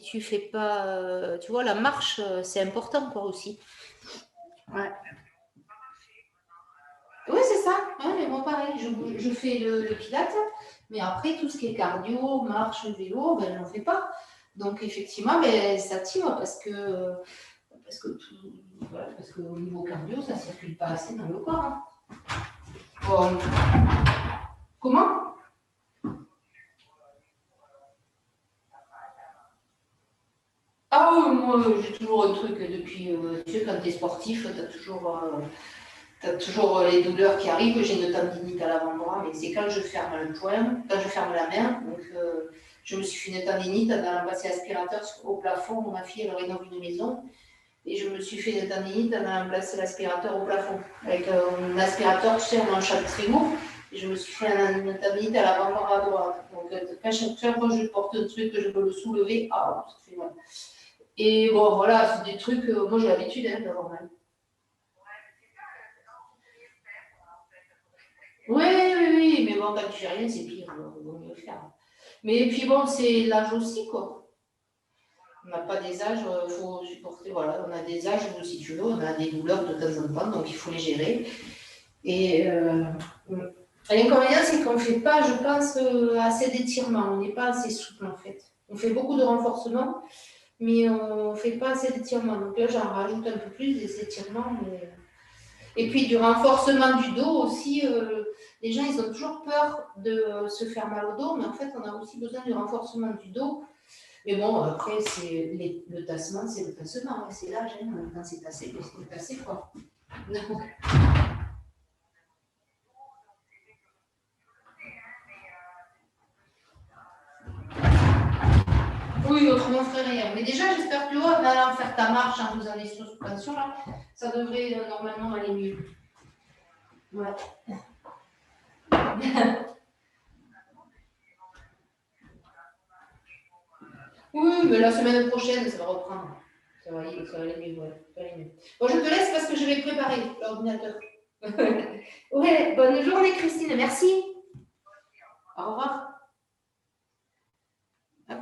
tu fais pas, tu vois, la marche, c'est important quoi aussi. Ouais. Oui, c'est ça. Ouais, mais moi, pareil, je fais le pilate, mais après, tout ce qui est cardio, marche, vélo, ben, je n'en fais pas. Donc, effectivement, ben, ça tire parce que au niveau cardio, ça ne circule pas assez dans le corps. Hein. Bon. Comment? Ah oui, moi, j'ai toujours un truc depuis, tu sais, quand tu es sportif, tu as toujours les douleurs qui arrivent. J'ai une tendinite à l'avant-bras, mais c'est quand je ferme le poing, quand je ferme la main. Donc, je me suis fait une tendinite en allant passer l'aspirateur au plafond. Ma fille, elle rénove une maison. Et je me suis fait une tendinite en allant placer l'aspirateur au plafond. Avec un aspirateur, tu sais, on enchaîne très lourd. Et je me suis fait une tendinite à l'avant-bras à droite. Donc, chaque fois que je porte un truc, que je peux le soulever, ah, ça fait mal. Et bon, voilà, c'est des trucs, moi j'ai l'habitude d'avoir mal. Oui, oui, oui, mais bon, quand tu fais rien, c'est pire, alors il vaut mieux faire. Mais puis bon, c'est l'âge aussi, quoi. On n'a pas des âges, il faut supporter, voilà, on a des âges où, si tu veux, on a des douleurs de temps en temps, donc il faut les gérer. Et l'inconvénient, c'est qu'on ne fait pas, je pense, assez d'étirements, on n'est pas assez souple en fait. On fait beaucoup de renforcement, mais on ne fait pas assez d'étirements. Donc là, j'en rajoute un peu plus des étirements, mais. Et puis du renforcement du dos aussi, les gens ils ont toujours peur de se faire mal au dos, mais en fait on a aussi besoin du renforcement du dos. Mais bon, après le tassement, c'est le tassement, c'est l'âge, hein. Quand c'est tassé, c'est tassé quoi. Oui, autrement on ferait rien. Mais déjà, j'espère que en allant faire ta marche en faisant les suspensions là, ça devrait normalement aller mieux. Ouais. Oui, mais la semaine prochaine, ça va reprendre. Ça va aller mieux, ouais. Bon, je te laisse parce que je vais préparer l'ordinateur. Ouais, bonne journée, Christine. Merci. Au revoir. Hop.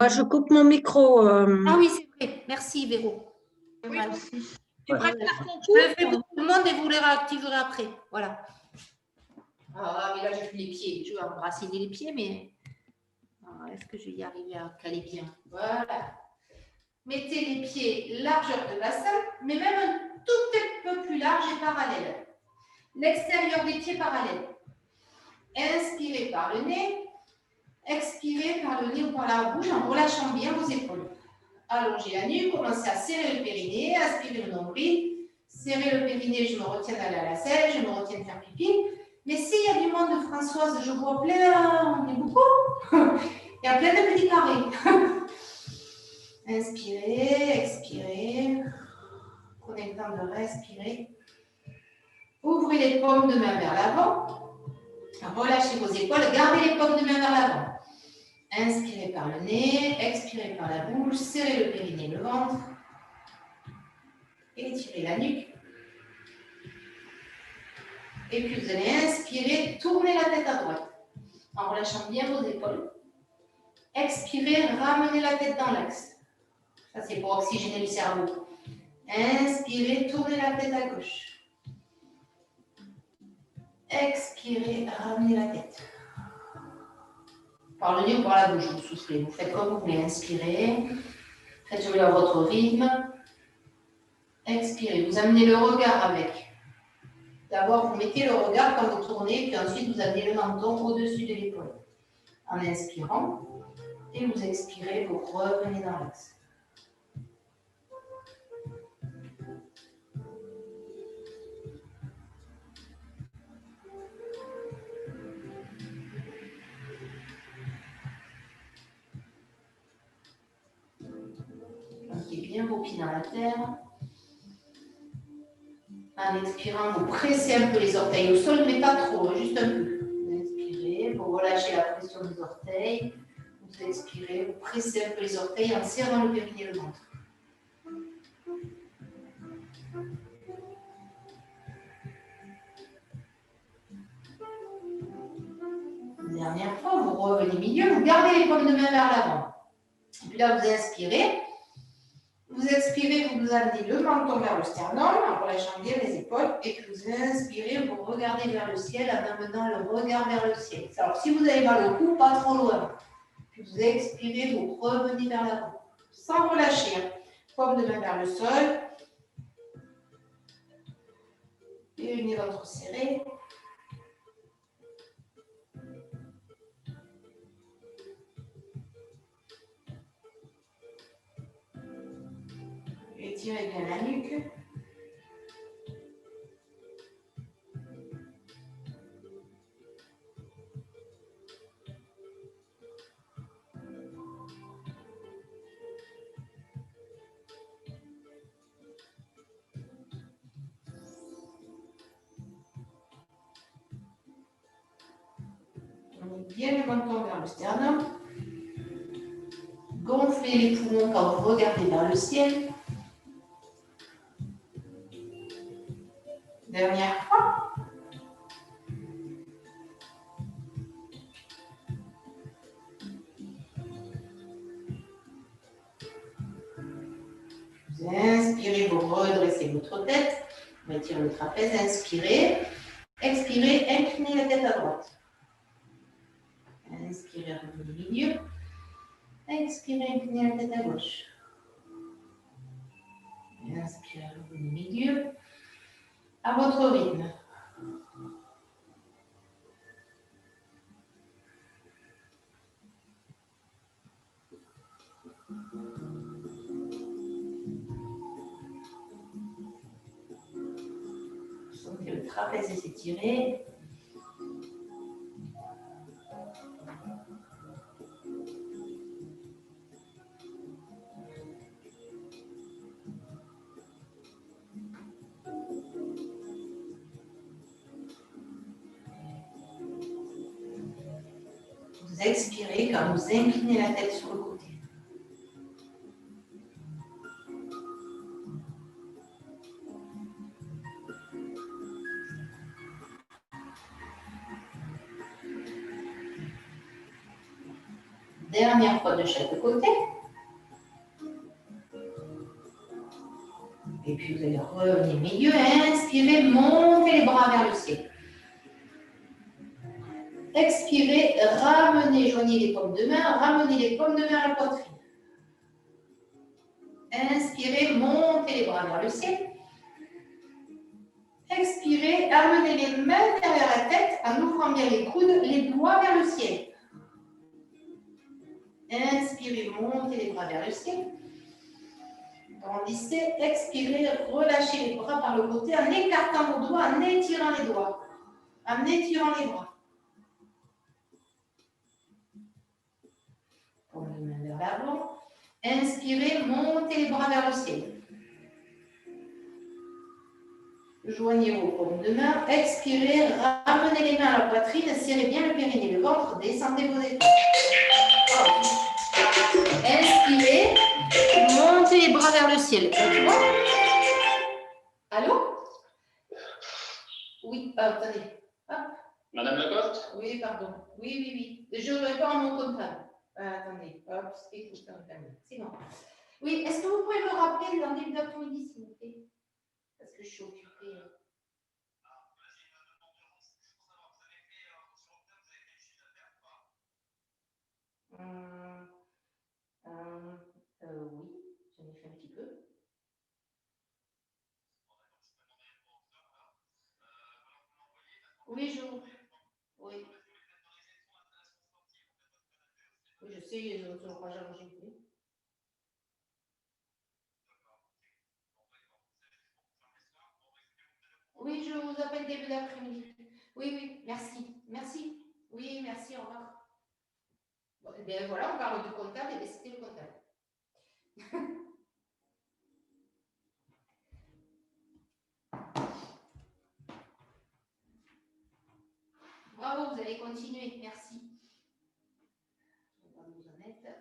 Je coupe mon micro. Ah oui, c'est vrai. Merci, Véro. Oui, Voilà. tu préfères qu'on Je le coupe? fais pour tout le monde et vous les réactiverez après. Voilà. Ah, mais là, j'ai plus les pieds. Je vais embrassiner les pieds, mais est-ce que je vais y arriver à caler bien? Voilà. Mettez les pieds largeur de bassin, mais même un tout petit peu plus large et parallèle. L'extérieur des pieds parallèle. Inspirez par le nez. Expirez par le nez ou par la bouche en relâchant bien vos épaules. Allongez la nuque, commencez à serrer le périnée, aspirez le nombril. Serrez le périnée, je me retiens d'aller à la selle, je me retiens de faire pipi. Mais s'il y a du monde, Françoise, je vois plein, on est beaucoup. Il y a plein de petits carrés. Inspirez, expirez. Prenez le temps de respirer. Ouvrez les paumes de main vers l'avant. Relâchez vos épaules, gardez les paumes de main vers l'avant. Inspirez par le nez, expirez par la bouche, serrez le périnée, le ventre. Étirez la nuque. Et puis vous allez inspirer, tournez la tête à droite en relâchant bien vos épaules. Expirez, ramenez la tête dans l'axe. Ça, c'est pour oxygéner le cerveau. Inspirez, tournez la tête à gauche. Expirez, ramenez la tête. Par le nez ou par la bouche, vous soufflez. Vous faites comme vous voulez. Inspirez. Faites-le à votre rythme. Expirez. Vous amenez le regard avec. D'abord, vous mettez le regard quand vous tournez, puis ensuite, vous amenez le menton au-dessus de l'épaule. En inspirant. Et vous expirez, vous revenez dans l'axe. Plantez bien vos pieds dans la terre. En expirant, vous pressez un peu les orteils au sol, mais pas trop, juste un peu. Vous inspirez, vous relâchez la pression des orteils. Vous expirez, vous pressez un peu les orteils en serrant le périnée et le ventre. Dernière fois, vous revenez milieu, vous gardez les paumes de main vers l'avant. Et puis là, vous inspirez. Vous expirez, vous amenez le menton vers le sternum en relâchant bien les épaules. Et puis vous inspirez, vous regardez vers le ciel en amenant le regard vers le ciel. Alors, si vous avez mal au cou, pas trop loin. Puis vous expirez, vous revenez vers l'avant. Sans relâcher. Paume de main vers le sol. Et une ventre serré. Étirez bien la nuque. Bien le menton vers le sternum. Gonflez les poumons quand vous regardez vers le ciel. Dernière fois. Vous inspirez, vous redressez votre tête. On étire le trapèze, inspirez. Expirez, inclinez la tête à droite. Inspirez, revenez au milieu. Expirez, inclinez la tête à gauche. Inspirez, revenez au milieu. À votre rythme. Sentez le trapèze s'étirer. Vous expirez quand vous inclinez la tête sur le côté. Dernière fois de chaque côté. Et puis vous allez revenir milieu. Inspirez, montez les bras vers le ciel. Expirez, ramenez, joignez les paumes de main, ramenez les paumes de main à la poitrine. Inspirez, montez les bras vers le ciel. Expirez, amenez les mains derrière la tête en ouvrant bien les coudes, les doigts vers le ciel. Inspirez, montez les bras vers le ciel. Grandissez, expirez, relâchez les bras par le côté en écartant vos doigts, en étirant les doigts, en étirant les bras. Paume de main vers l'avant. Inspirez, montez les bras vers le ciel. Joignez vos paumes de main. Expirez, ramenez les mains à la poitrine, serrez bien le périnée, le ventre, descendez vos épaules. Inspirez, montez les bras vers le ciel. Allô? Oui, attendez. Hop. Madame Lacoste? Oui, pardon. Oui. Je réponds à mon comptable. Attendez, hop, écoute, c'est bon. Oui, est-ce que vous pouvez me rappeler dans le début d'après-midi, s'il vous plaît? Parce que je suis occupée. Oui, j'en ai fait un petit peu. Oui, oui. Oui, je sais, je ne crois jamais fait. Oui, je vous appelle début d'après-midi. Oui, merci. Oui, merci, au revoir. Bon, et bien voilà, on parle du comptable, et bien c'était le comptable. Bravo, vous allez continuer, merci. On va vous en être.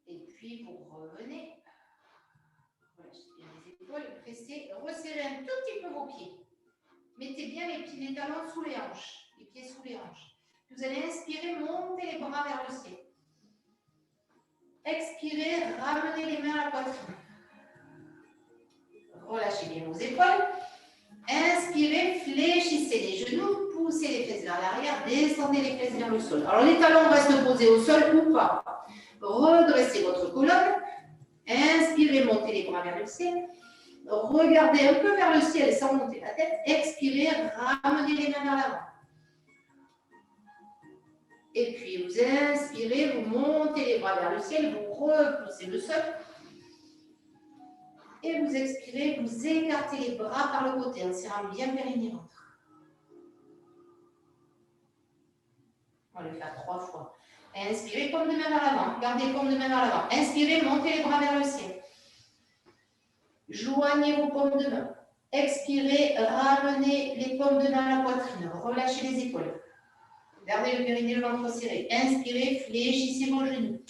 Et puis, vous revenez. Relâchez bien les épaules, pressez, resserrez un tout petit peu vos pieds. Mettez bien les talons sous les hanches, les pieds sous les hanches. Vous allez inspirer, montez les bras vers le ciel. Expirez, ramenez les mains à la poitrine. Relâchez bien vos épaules. Inspirez, fléchissez les genoux, poussez les fesses vers l'arrière, descendez les fesses vers le sol. Alors les talons restent posés au sol ou pas. Redressez votre colonne. Inspirez, montez les bras vers le ciel. Regardez un peu vers le ciel sans monter la tête. Expirez, ramenez les mains vers l'avant. Et puis vous inspirez, vous montez les bras vers le ciel, vous repoussez le sol. Et vous expirez, vous écartez les bras par le côté en serrant bien périnée ventre. On va le faire 3 fois. Inspirez, paume de main vers l'avant. Gardez paume de main vers l'avant. Inspirez, montez les bras vers le ciel. Joignez vos paumes de main. Expirez, ramenez les paumes de main à la poitrine. Relâchez les épaules. Gardez le périnée, le ventre serré. Inspirez, fléchissez vos genoux.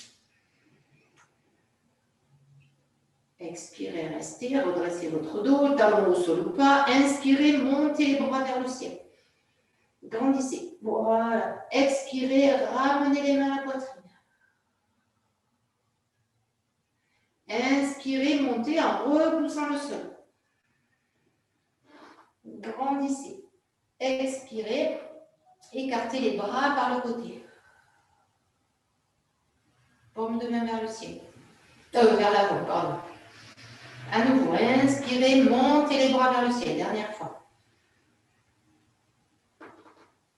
Expirez, restez, redressez votre dos, talon au sol ou pas. Inspirez, montez les bras vers le ciel. Grandissez. Voilà. Expirez, ramenez les mains à la poitrine. Inspirez, montez en repoussant le sol. Grandissez. Expirez, écartez les bras par le côté. Paume de main vers le ciel. Vers l'avant, pardon. À nouveau, inspirez, montez les bras vers le ciel. Dernière fois.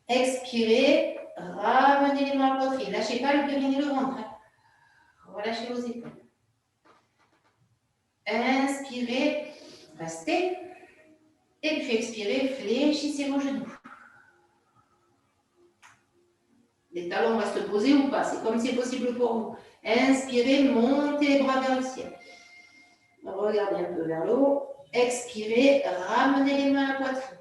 Expirez, ramenez les mains à la poitrine. Lâchez pas le périnée, le ventre. Relâchez vos épaules. Inspirez, restez. Et puis expirez, fléchissez vos genoux. Les talons restent posés ou pas, c'est comme c'est possible pour vous. Inspirez, montez les bras vers le ciel. Regardez un peu vers le haut. Expirez, ramenez les mains à la poitrine.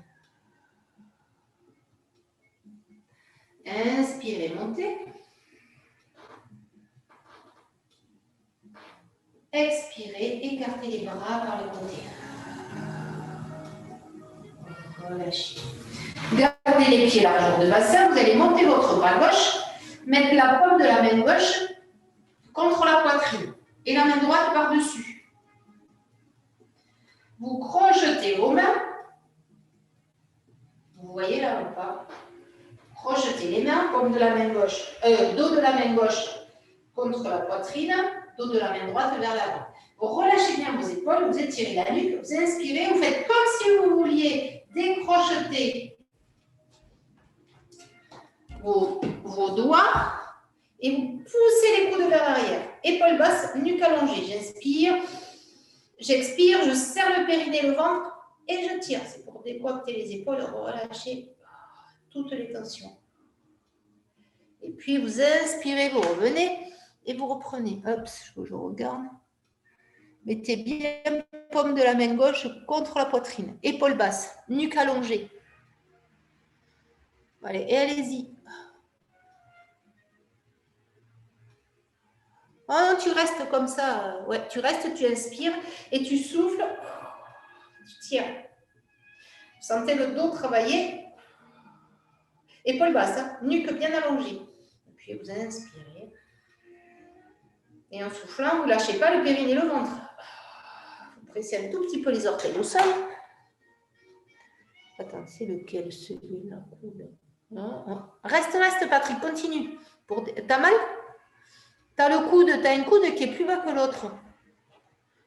Inspirez, montez. Expirez, écartez les bras par le côté. Relâchez. Gardez les pieds largeur de bassin. Vous allez monter votre bras gauche. mettre la paume de la main gauche contre la poitrine et la main droite par-dessus. Vous crochetez vos mains. Vous voyez là ou pas? Crochetez les mains, paume de la main gauche, dos de la main gauche contre la poitrine, dos de la main droite vers l'avant. Vous relâchez bien vos épaules, vous étirez la nuque, vous inspirez, vous faites comme si vous vouliez décrocheter vos doigts et vous poussez les coudes vers l'arrière. Épaules basses, nuque allongée. J'inspire, j'expire, je serre le périnée, le ventre et je tire. C'est pour décoifter les épaules, relâcher toutes les tensions. Et puis vous inspirez, vous revenez et vous reprenez. Hop, je regarde. Mettez bien paume de la main gauche contre la poitrine. Épaules basses, nuque allongée. Allez, et allez-y. Oh non, tu restes comme ça. Ouais, tu restes, tu inspires et tu souffles. Tu tires. Vous sentez le dos travailler. Épaules basses, hein, nuque bien allongée. Et puis vous inspirez. Et en soufflant, vous ne lâchez pas le périnée et le ventre. Vous pressez un tout petit peu les orteils au sol. Attends, c'est lequel celui-là? Reste, Patrick, continue. T'as mal? T'as le coude, t'as une coude qui est plus bas que l'autre.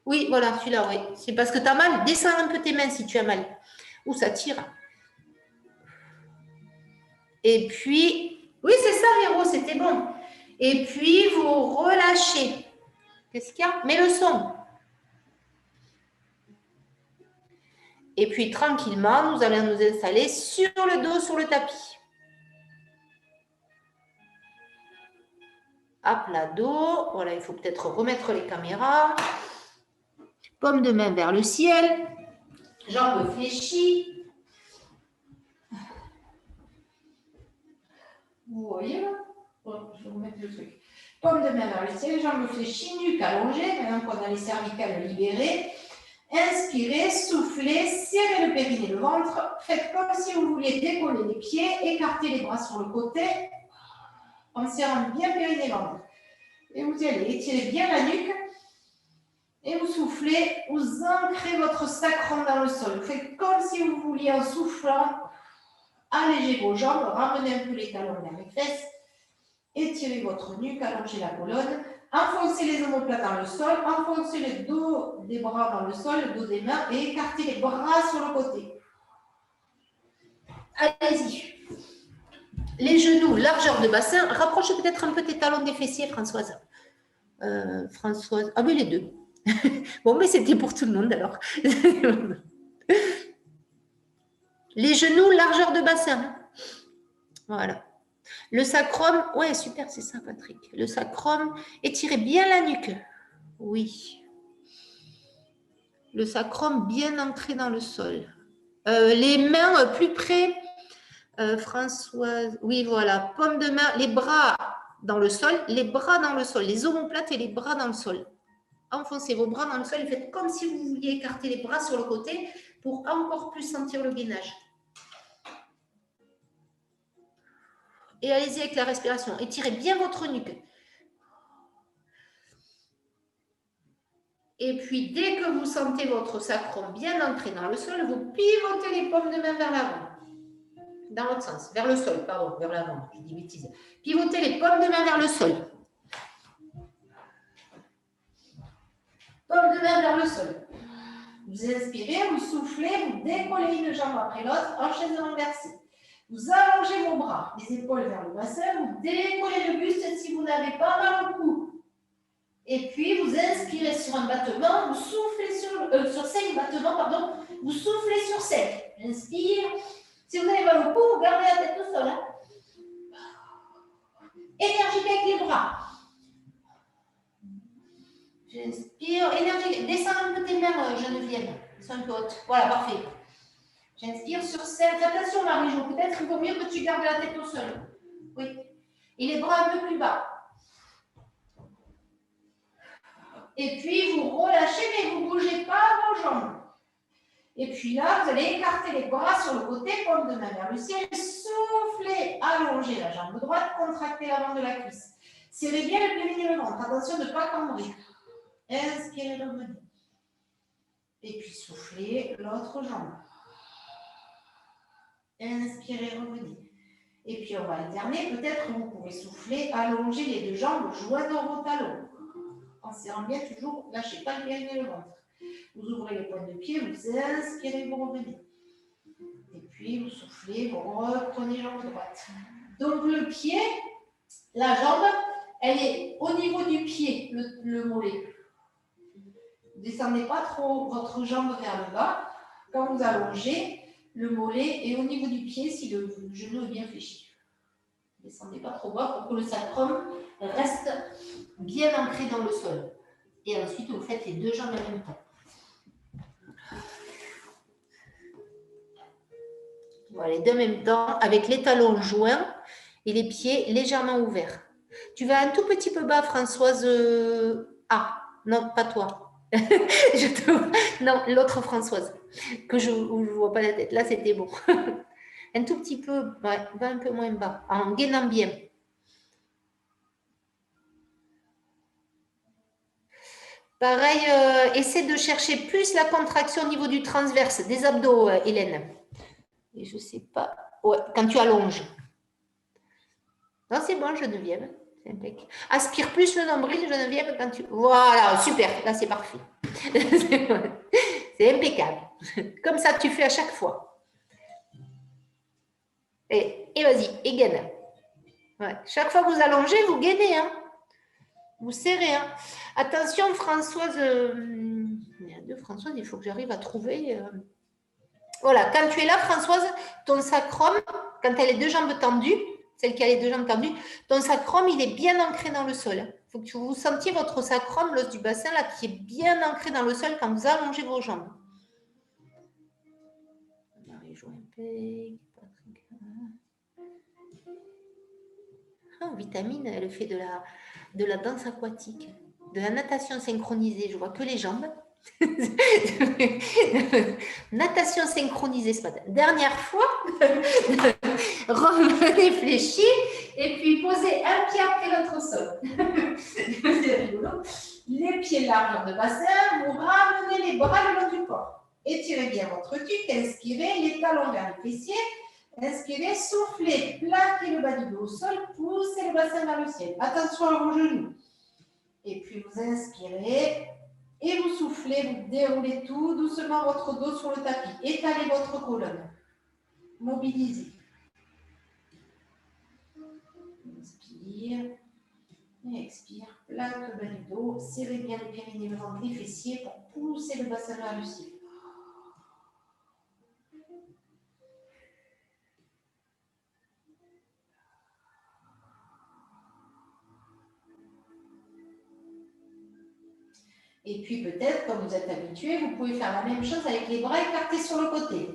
Oui, voilà, celui-là, oui. C'est parce que t'as mal. Descends un peu tes mains si tu as mal. Ou ça tire. Et puis, oui, c'est ça, Véro, c'était bon. Et puis, vous relâchez. Qu'est-ce qu'il y a? Mets le son. Et puis, tranquillement, nous allons nous installer sur le dos, sur le tapis. À plat dos. Voilà, il faut peut-être remettre les caméras. Paume de main vers le ciel. Jambes fléchies. Vous voyez là? Je vais remettre le truc. Paume de main vers le ciel, jambes fléchies, nuque allongée. Maintenant qu'on a les cervicales libérées. Inspirez, soufflez, serrez le périnée, le ventre. Faites comme si vous vouliez décoller les pieds, écartez les bras sur le côté en serrant bien périnée, ventre. Et vous allez étirer bien la nuque et vous soufflez, vous ancrez votre sacrum dans le sol. Vous faites comme si vous vouliez en soufflant alléger vos jambes, ramenez un peu les talons vers les fesses, étirez votre nuque, allongez la colonne. Enfoncez les omoplates dans le sol, enfoncez le dos des bras dans le sol, le dos des mains et écartez les bras sur le côté. Allez-y. Les genoux, largeur de bassin. Rapproche peut-être un peu tes talons des fessiers, Françoise. Françoise. Ah oui, les deux. Bon, mais c'était pour tout le monde alors. Les genoux, largeur de bassin. Voilà. Le sacrum, ouais, super, c'est ça, Patrick. Le sacrum, étirez bien la nuque. Oui. Le sacrum bien ancré dans le sol. Les mains plus près, Françoise. Oui, voilà. Paume de main, les bras dans le sol, les bras dans le sol, les omoplates et les bras dans le sol. Enfoncez vos bras dans le sol et faites comme si vous vouliez écarter les bras sur le côté pour encore plus sentir le gainage. Et allez-y avec la respiration. Étirez bien votre nuque. Et puis, dès que vous sentez votre sacrum bien ancré dans le sol, vous pivotez les paumes de main vers l'avant. Dans l'autre sens. Vers le sol, pardon, vers l'avant. Je dis bêtise. Pivotez les paumes de main vers le sol. Paume de main vers le sol. Vous inspirez, vous soufflez, vous décollez une jambe après l'autre en chaise renversée. Vous allongez vos bras, les épaules vers le bassin, vous décollez le buste si vous n'avez pas mal au cou. Et puis, vous inspirez sur un battement, vous soufflez sur 5 battements, pardon, vous soufflez sur 5. Inspire. Si vous avez mal au cou, vous gardez la tête au sol. Hein. Énergique avec les bras. J'inspire, énergique. Descends un peu tes mains, Geneviève. Elles sont un peu hautes. Voilà, parfait. J'inspire sur 5. Attention, Marie-Jo, peut-être qu'il vaut mieux que tu gardes la tête au sol. Oui. Et les bras un peu plus bas. Et puis, vous relâchez, mais vous ne bougez pas vos jambes. Et puis là, vous allez écarter les bras sur le côté, paume de main vers le ciel, soufflez, allongez la jambe droite, contractez l'avant de la cuisse. Serrez bien le périnée et le ventre, attention de ne pas cambrer. Inspirez, revenez. Et puis soufflez l'autre jambe. Inspirez, revenez. Et puis on va alterner, peut-être que vous pouvez souffler, allonger les deux jambes, joindre vos talons. En serrant bien toujours, lâchez pas le périnée et le ventre. Vous ouvrez les pointes de pied, vous inspirez, vous revenez. Et puis vous soufflez, vous reprenez jambe droite. Donc le pied, la jambe, elle est au niveau du pied, le mollet. Ne descendez pas trop votre jambe vers le bas. Quand vous allongez, le mollet est au niveau du pied si le genou est bien fléchi. Ne descendez pas trop bas pour que le sacrum reste bien ancré dans le sol. Et ensuite, vous faites les deux jambes en même temps. Voilà, les deux en même temps, avec les talons joints et les pieds légèrement ouverts. Tu vas un tout petit peu bas, Françoise. Ah, non, pas toi. Non, l'autre Françoise, que je ne vois pas la tête. Là, c'était bon. Un tout petit peu, ouais, va un peu moins bas, en gainant bien. Pareil, essaie de chercher plus la contraction au niveau du transverse, des abdos, Hélène. Et je ne sais pas. Ouais, quand tu allonges. Non, c'est bon, Geneviève. C'est impeccable. Aspire plus le nombril, Geneviève, quand tu. Voilà, super. Là, c'est parfait. C'est impeccable. Comme ça, tu fais à chaque fois. Et vas-y, et gaine. Ouais. Chaque fois que vous allongez, vous gainez. Hein. Vous serrez. Hein. Attention, Françoise. Il y a deux Françoise, il faut que j'arrive à trouver. Voilà, quand tu es là, Françoise, ton sacrum, quand elle a les deux jambes tendues, celle qui a les deux jambes tendues, ton sacrum, il est bien ancré dans le sol. Il faut que vous sentiez votre sacrum, l'os du bassin, là, qui est bien ancré dans le sol quand vous allongez vos jambes. Oh, Vitamine, elle fait de la danse aquatique, de la natation synchronisée. Je vois que les jambes. Natation synchronisée ce matin. Dernière fois, revenez fléchir et puis posez un pied après l'autre au sol. C'est rigolo. Les pieds larges de bassin, vous ramenez les bras le long du corps. Étirez bien votre tuque, inspirez, les talons vers les fessiers. Inspirez, soufflez, plaquez le bas du dos au sol, poussez le bassin vers le ciel. Attention à vos genoux. Et puis vous inspirez et vous soufflez, vous déroulez tout doucement votre dos sur le tapis. Étalez votre colonne. Mobilisez. Inspire. Et expire. Plaque le bas du dos. Serrez bien le périnée, le ventre, les fessiers pour pousser le bassin vers le ciel. Et puis peut-être, comme vous êtes habitué, vous pouvez faire la même chose avec les bras écartés sur le côté.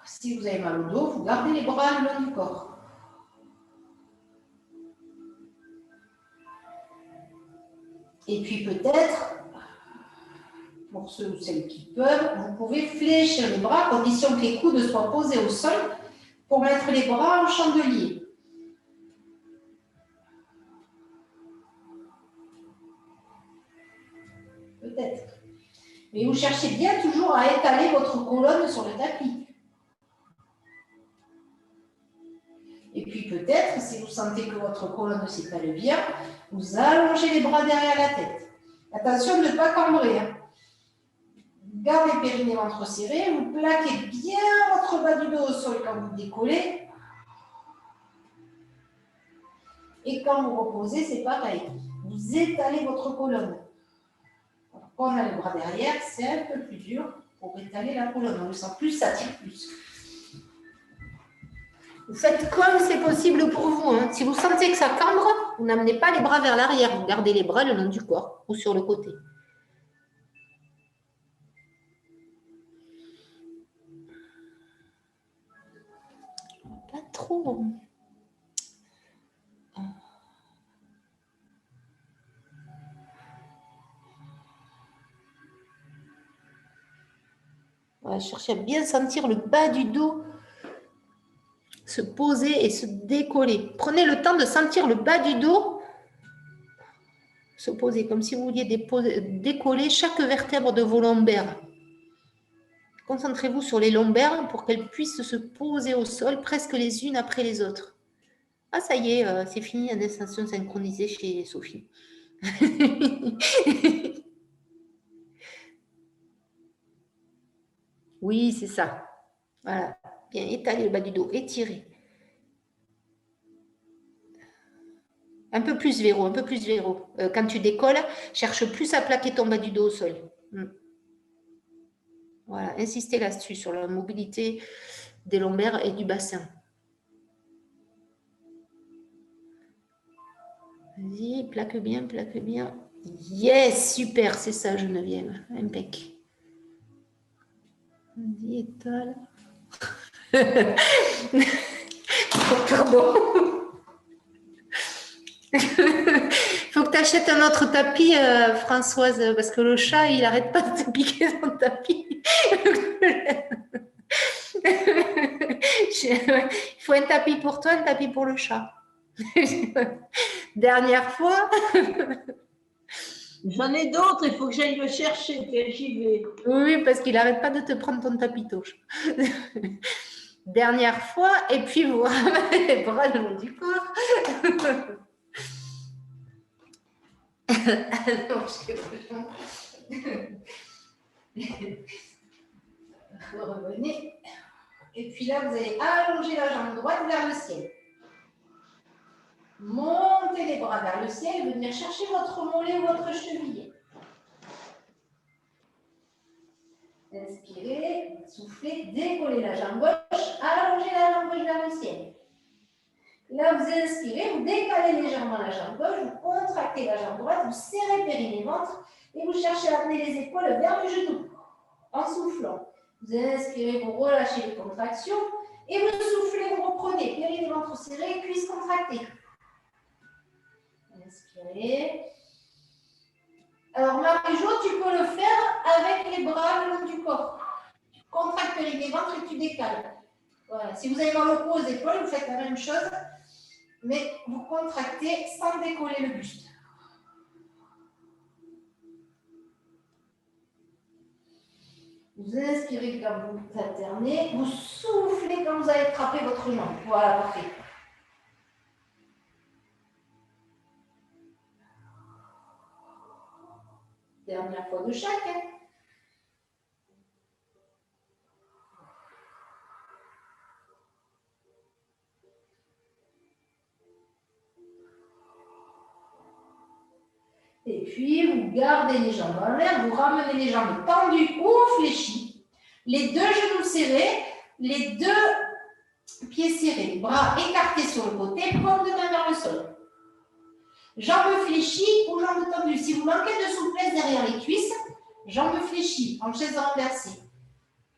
Si vous avez mal au dos, vous gardez les bras le long du corps. Et puis peut-être, pour ceux ou celles qui peuvent, vous pouvez fléchir les bras à condition que les coudes soient posés au sol pour mettre les bras en chandelier. Peut-être. Mais vous cherchez bien toujours à étaler votre colonne sur le tapis. Et puis peut-être, si vous sentez que votre colonne s'étale bien, vous allongez les bras derrière la tête. Attention de ne pas cambrer. Hein. Gardez le périnée ventre serré, vous plaquez bien votre bas du dos au sol quand vous décollez. Et quand vous reposez, c'est pareil. Vous étalez votre colonne. Quand on a les bras derrière, c'est un peu plus dur pour étaler la colonne. On le sent plus, ça tire plus. Vous faites comme c'est possible pour vous. Hein. Si vous sentez que ça cambre, vous n'amenez pas les bras vers l'arrière. Vous gardez les bras le long du corps ou sur le côté. Pas trop. On va chercher à bien sentir le bas du dos se poser et se décoller. Prenez le temps de sentir le bas du dos se poser, comme si vous vouliez décoller chaque vertèbre de vos lombaires. Concentrez-vous sur les lombaires pour qu'elles puissent se poser au sol presque les unes après les autres. Ah, ça y est, c'est fini la destination synchronisée chez Sophie. Oui, c'est ça. Voilà. Bien étaler le bas du dos, étirer. Un peu plus, Véro, un peu plus, Véro. Quand tu décolles, cherche plus à plaquer ton bas du dos au sol. Voilà, insistez là-dessus, sur la mobilité des lombaires et du bassin. Vas-y, plaque bien, plaque bien. Yes, super, c'est ça, Geneviève. Impec. Vas-y, étale. Pardon. Faut que tu achètes un autre tapis, Françoise, parce que le chat, il n'arrête pas de te piquer dans le tapis. Il faut un tapis pour toi, un tapis pour le chat. Dernière fois. J'en ai d'autres, il faut que j'aille le chercher, puis j'y vais. Oui, parce qu'il n'arrête pas de te prendre ton tapis-touche. Dernière fois, et puis vous ramenez les bras le long du corps. Revenez. Et puis là, vous allez allonger la jambe droite vers le ciel. Montez les bras vers le ciel, venir chercher votre mollet ou votre cheville. Inspirez, soufflez, décollez la jambe gauche, allongez la jambe gauche vers le ciel. Là, vous inspirez, vous décalez légèrement la jambe gauche, vous contractez la jambe droite, vous serrez périnée ventre et vous cherchez à amener les épaules vers le genou en soufflant. Vous inspirez, vous relâchez les contractions et vous soufflez, vous reprenez. Périnée ventre serré, cuisses contractées. Inspirez. Alors, Marie-Jo, tu peux le faire avec les bras le long du corps. Tu contractes périnée ventre et tu décales. Voilà. Si vous avez mal au cou, aux épaules, vous faites la même chose, mais vous contractez sans décoller le buste. Vous inspirez quand vous alternez, vous soufflez quand vous allez attraper votre jambe. Voilà, parfait. Dernière fois de chaque. Et puis, vous gardez les jambes en l'air, vous ramenez les jambes tendues ou fléchies, les deux genoux serrés, les deux pieds serrés, bras écartés sur le côté, paume de main vers le sol. Jambes fléchies ou jambes tendues. Si vous manquez de souplesse derrière les cuisses, jambes fléchies, en chaise renversée.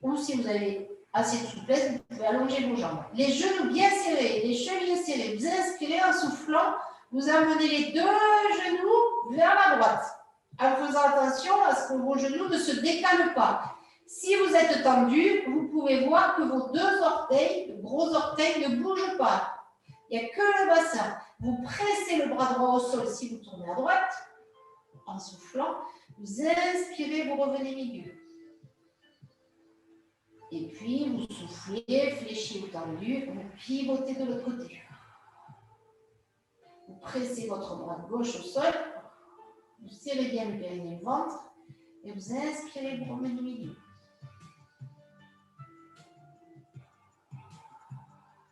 Ou si vous avez assez de souplesse, vous pouvez allonger vos jambes. Les genoux bien serrés, les chevilles serrées. Vous inspirez en soufflant, vous amenez les deux genoux vers la droite, en faisant attention à ce que vos genoux ne se décalent pas. Si vous êtes tendu, vous pouvez voir que vos deux orteils, gros orteils, ne bougent pas. Il n'y a que le bassin. Vous pressez le bras droit au sol si vous tournez à droite, en soufflant. Vous inspirez, vous revenez milieu. Et puis, vous soufflez, fléchis ou tendu, vous pivotez de l'autre côté. Vous pressez votre bras gauche au sol, vous serrez bien le périnée du ventre, et vous inspirez, vous revenez au milieu.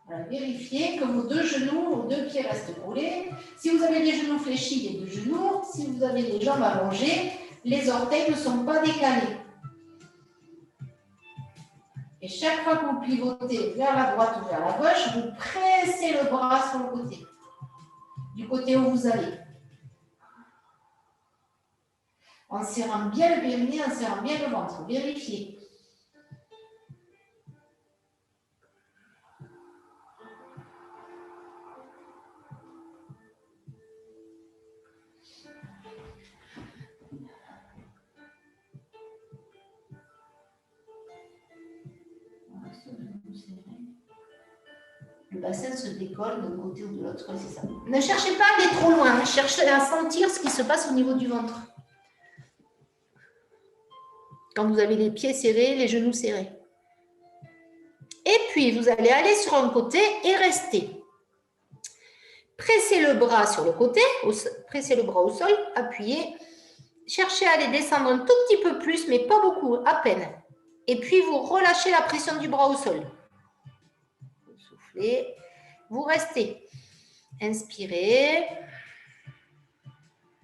Voilà, vérifiez que vos deux genoux, vos deux pieds restent collés. Si vous avez les genoux fléchis, les deux genoux. Si vous avez les jambes allongées, les orteils ne sont pas décalés. Et chaque fois que vous pivotez vers la droite ou vers la gauche, vous pressez le bras sur le côté, du côté où vous allez. En serrant bien le périnée, en serrant bien le ventre. Vérifiez. Le bassin se décolle d'un côté ou de l'autre, c'est ça. Ne cherchez pas à aller trop loin, cherchez à sentir ce qui se passe au niveau du ventre. Quand vous avez les pieds serrés, les genoux serrés. Et puis, vous allez aller sur un côté et rester. Pressez le bras sur le côté, pressez le bras au sol, appuyez. Cherchez à aller descendre un tout petit peu plus, mais pas beaucoup, à peine. Et puis, vous relâchez la pression du bras au sol. Vous soufflez, vous restez. Inspirez.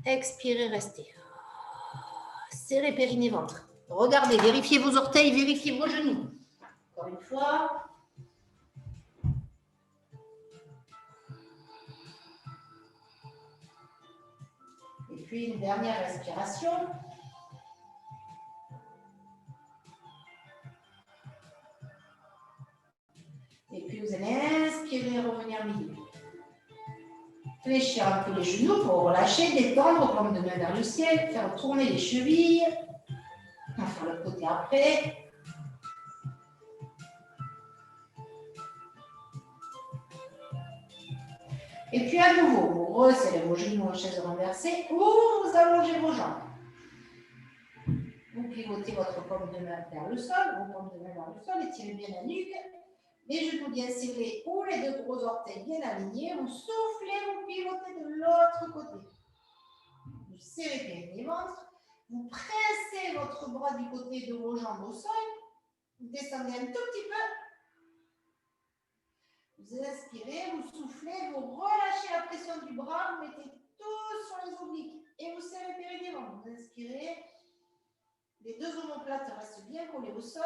Expirez, restez. Serrez périnée, ventre. Regardez, vérifiez vos orteils, vérifiez vos genoux. Encore une fois. Et puis une dernière respiration. Et puis vous allez inspirer, revenir milieu. Fléchir un peu les genoux pour relâcher, détendre, paume de main vers le ciel, faire tourner les chevilles. On va faire le côté après. Et puis à nouveau, vous resserrez vos genoux en chaise renversée ou vous allongez vos jambes. Vous pivotez votre paume de main vers le sol, vos paumes de main vers le sol, étirez bien la nuque. Les genoux bien serrés ou les deux gros orteils bien alignés. Vous soufflez, vous pivotez de l'autre côté. Vous serrez bien les ventres. Vous pressez votre bras du côté de vos jambes au sol. Vous descendez un tout petit peu. Vous inspirez, vous soufflez, vous relâchez la pression du bras. Vous mettez tout sur les obliques. Et vous serrez périnée ventre. Vous inspirez. Les deux omoplates restent bien collées au sol.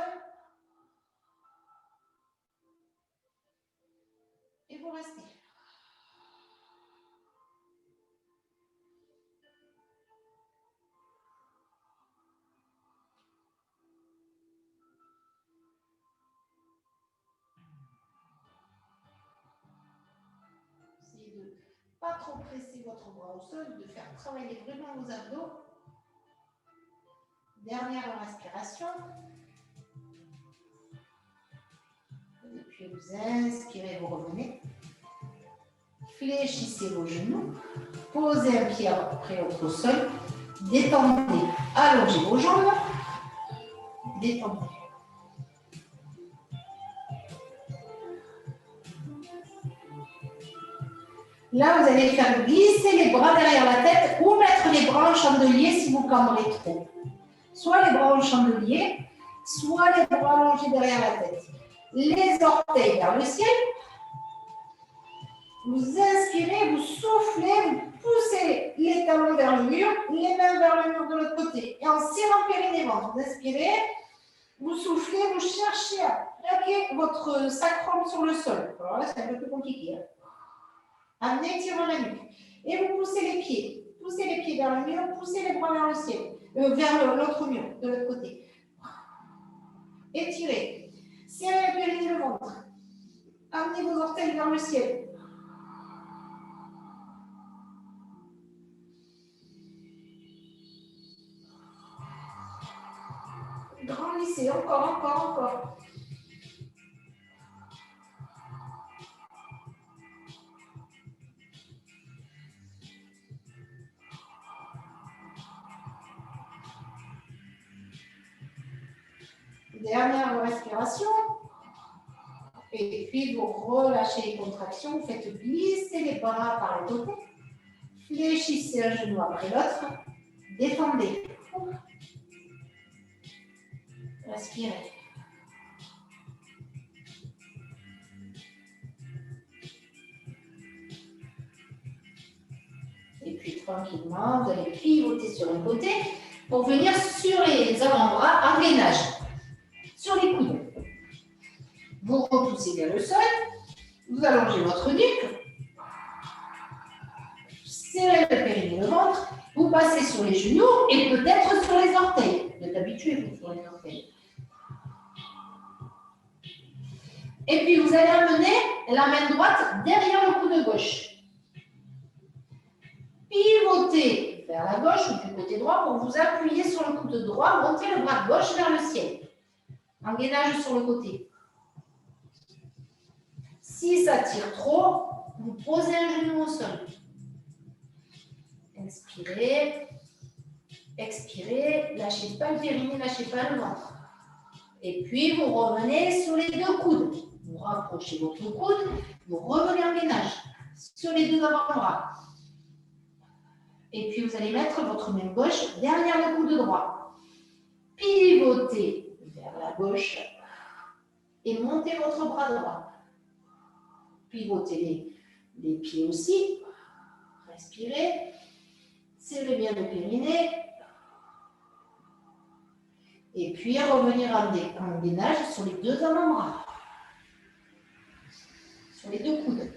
Et vous restez. Essayez de ne pas trop presser votre bras au sol, de faire travailler vraiment vos abdos. Dernière respiration. Et puis vous inspirez, vous revenez. Fléchissez vos genoux. Posez un pied après l'autre au sol. Détendez. Allongez vos jambes. Détendez. Là, vous allez faire glisser les bras derrière la tête ou mettre les bras en chandelier si vous cambrez trop. Soit les bras en chandelier, soit les bras allongés derrière la tête. Les orteils vers le ciel. Vous inspirez, vous soufflez, vous poussez les talons vers le mur, les mains vers le mur de l'autre côté. Et en serrant périnée ventre, vous inspirez, vous soufflez, vous cherchez à plaquer votre sacrum sur le sol. Alors là, c'est un peu plus compliqué. Amenez, tirez la nuque. Et vous poussez les pieds. Poussez les pieds vers le mur, poussez les bras vers le ciel. Vers l'autre mur, de l'autre côté. Étirez. Serrez la périnée le ventre. Amenez vos orteils vers le ciel. Grandissez, encore. Dernière respiration. Et puis vous relâchez les contractions, vous faites glisser les bras par les côtés. Fléchissez un genou après l'autre. Détendez. Respirez. Et puis tranquillement, vous allez pivoter sur un côté pour venir sur les avant-bras en gainage. Sur les coudes. Vous repoussez vers le sol. Vous allongez votre nuque. Serrez le périnée, le ventre. Vous passez sur les genoux et peut-être sur les orteils. Vous êtes habitué sur les orteils. Et puis vous allez amener la main droite derrière le coude gauche. Pivotez vers la gauche ou du côté droit pour vous appuyer sur le coude droit. Montez le bras gauche vers le ciel. En gainage sur le côté. Si ça tire trop, vous posez un genou au sol. Inspirez. Expirez. Lâchez pas le périnée, lâchez pas le ventre. Et puis, vous revenez sur les deux coudes. Vous rapprochez votre coude, vous revenez en gainage sur les deux avant-bras. Et puis, vous allez mettre votre main gauche derrière le coude droit. Pivotez vers la gauche et montez votre bras droit. Pivotez les pieds aussi. Respirez. Serrez bien le périnée. Et puis, revenir en gainage sur les deux avant-bras. Sur les deux coudes.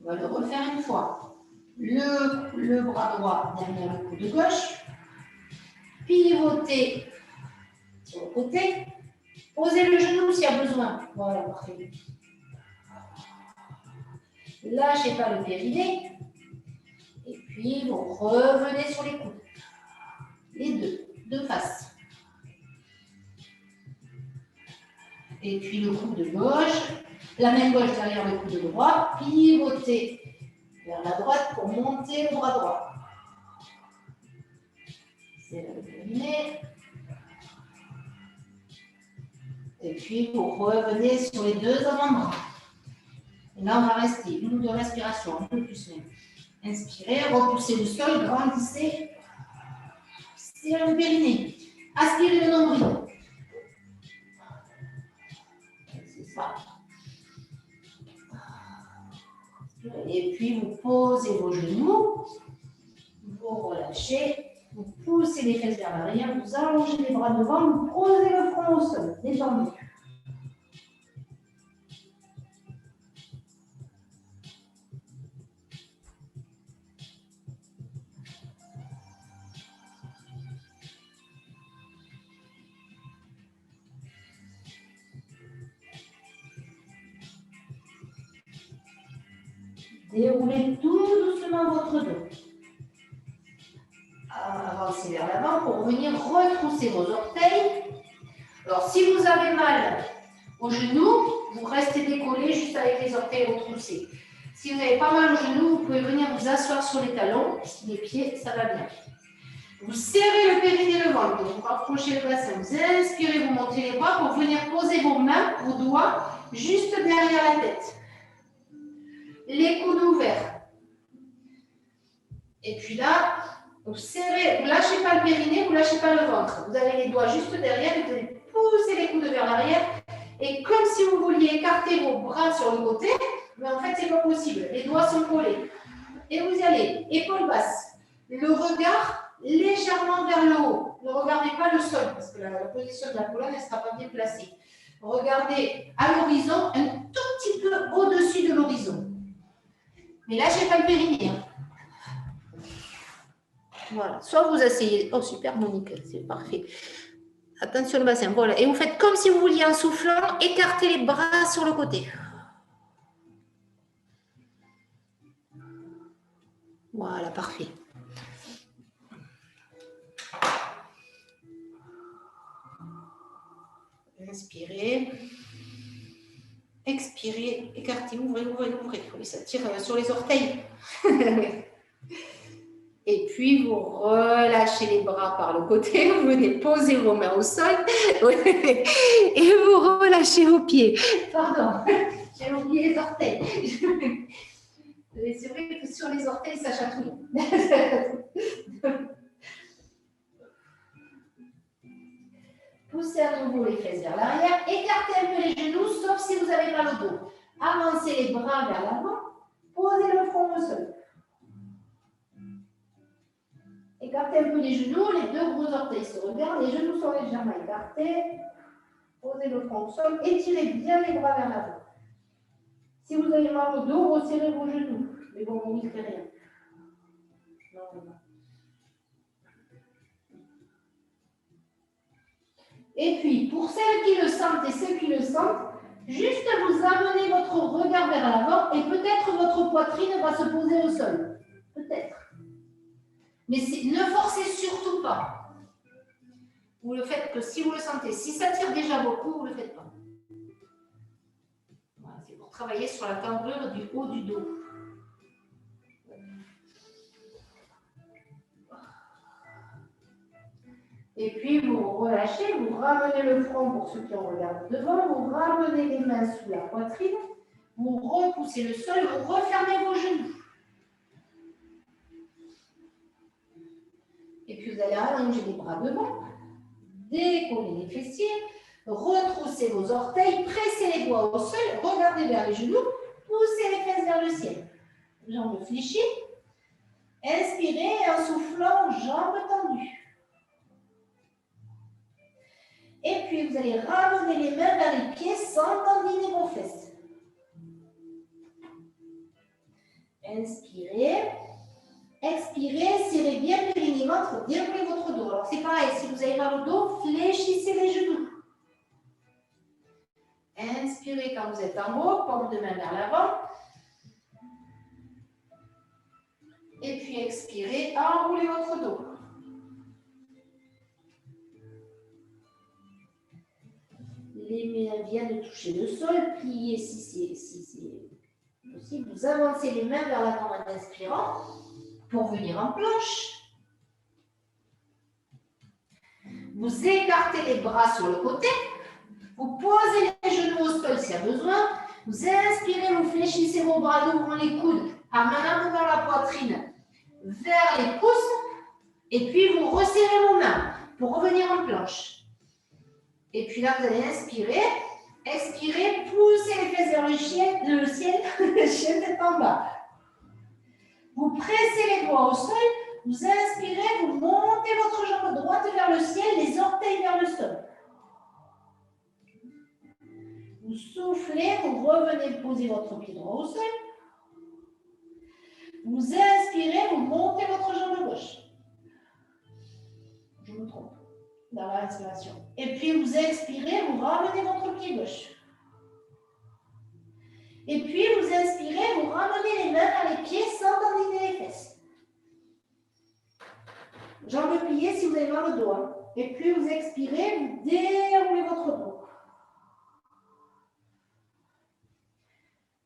On va le refaire une fois. Le bras droit derrière le coude gauche. Pivotez sur le côté. Posez le genou s'il y a besoin. Voilà, parfait. Lâchez pas le périnée. Et puis, vous revenez sur les coudes. Les deux faces. Et puis, le coude gauche. La main gauche derrière le coude droit. Pivotez vers la droite pour monter le bras droit. C'est le périnée. Et puis, vous revenez sur les deux avant-bras. Et là, on va rester une ou deux respirations, un peu plus même. Inspirez, repoussez le sol, grandissez. Serrez le périnée. Aspirez le nombril. C'est ça. Et puis, vous posez vos genoux. Vous relâchez. Vous poussez les fesses vers l'arrière. Vous allongez les bras devant. Vous posez le front au sol. Détendu. Déroulez tout doucement votre dos. Avancez vers l'avant pour venir retrousser vos orteils. Alors, si vous avez mal aux genoux, vous restez décollé juste avec les orteils retroussés. Si vous n'avez pas mal aux genoux, vous pouvez venir vous asseoir sur les talons, les pieds, ça va bien. Vous serrez le périnée et le ventre, vous rapprochez le bassin, vous inspirez, vous montez les bras pour venir poser vos mains, vos doigts, juste derrière la tête. Les coudes ouverts. Et puis là, vous serrez, vous ne lâchez pas le périnée, vous ne lâchez pas le ventre. Vous avez les doigts juste derrière et vous allez pousser les coudes vers l'arrière. Et comme si vous vouliez écarter vos bras sur le côté, mais en fait, ce n'est pas possible. Les doigts sont collés. Et vous y allez, épaules basses. Le regard légèrement vers le haut. Ne regardez pas le sol, parce que la position de la colonne, elle ne sera pas bien placée. Regardez à l'horizon, un tout petit peu au-dessus de l'horizon. Mais lâchez pas le périnée. Voilà. Soit vous asseyez. Oh, super, Monique, c'est parfait. Attention le bassin. Voilà. Et vous faites comme si vous vouliez, en soufflant, écarter les bras sur le côté. Voilà, parfait. Inspirez. Expirez. Écartez. Ouvrez, ouvrez, ouvrez. Oui, ça tire sur les orteils. Et puis, vous relâchez les bras par le côté, vous venez poser vos mains au sol et vous relâchez vos pieds. Pardon, j'ai oublié les orteils. C'est vrai que sur les orteils, ça chatouille. Poussez à nouveau les fesses vers l'arrière, écartez un peu les genoux, sauf si vous n'avez pas le dos. Avancez les bras vers l'avant, posez le front au sol. Écartez un peu les genoux, les deux gros orteils se regardent, les genoux sont légèrement écartés. Posez le front au sol, étirez bien les bras vers l'avant. Si vous avez mal au dos, resserrez vos genoux. Mais bon, vous ne risquez rien. Non. Et puis, pour celles qui le sentent et ceux qui le sentent, juste vous amenez votre regard vers l'avant et peut-être votre poitrine va se poser au sol. Peut-être. Mais ne forcez surtout pas. Vous le faites que si vous le sentez. Si ça tire déjà beaucoup, vous ne le faites pas. travailler sur la cambrure du haut du dos. Et puis, vous relâchez, vous ramenez le front pour ceux qui en regardent devant, vous ramenez les mains sous la poitrine, vous repoussez le sol, vous refermez vos genoux. Et puis, vous allez allonger les bras devant, décoller les fessiers, retroussez vos orteils, pressez les doigts au sol, regardez vers les genoux, poussez les fesses vers le ciel. Jambes fléchies. Inspirez en soufflant, jambes tendues. Et puis, vous allez ramener les mains vers les pieds sans tendiner vos fesses. Inspirez. Expirez, serrez bien le périnée-ventre, déroulez votre dos. Alors, c'est pareil, si vous avez mal au dos, fléchissez les genoux. Inspirez quand vous êtes en haut, paume de main vers l'avant. Et puis, expirez, enroulez votre dos. Les mains viennent de toucher le sol, pliez si c'est possible. Vous avancez les mains vers l'avant en inspirant pour venir en planche. Vous écartez les bras sur le côté. Vous posez les genoux au sol s'il y a besoin. Vous inspirez, vous fléchissez vos bras, ouvrant les coudes, amenant vers la poitrine, vers les pouces. Et puis, vous resserrez vos mains pour revenir en planche. Et puis là, vous allez inspirer. Expirez, poussez les fesses vers le ciel, le ciel tête en bas. Vous pressez les doigts au sol. Vous inspirez, vous montez votre jambe droite vers le ciel, les orteils vers le sol. Vous soufflez, vous revenez poser votre pied droit au sol. Vous inspirez, vous montez votre jambe gauche. Je me trompe dans la respiration. Et puis vous expirez, vous ramenez votre pied gauche. Et puis vous inspirez, vous ramenez les mains vers les pieds sans tendiner les fesses. Jambes pliées si vous avez mal au dos. Et puis vous expirez, vous déroulez votre dos.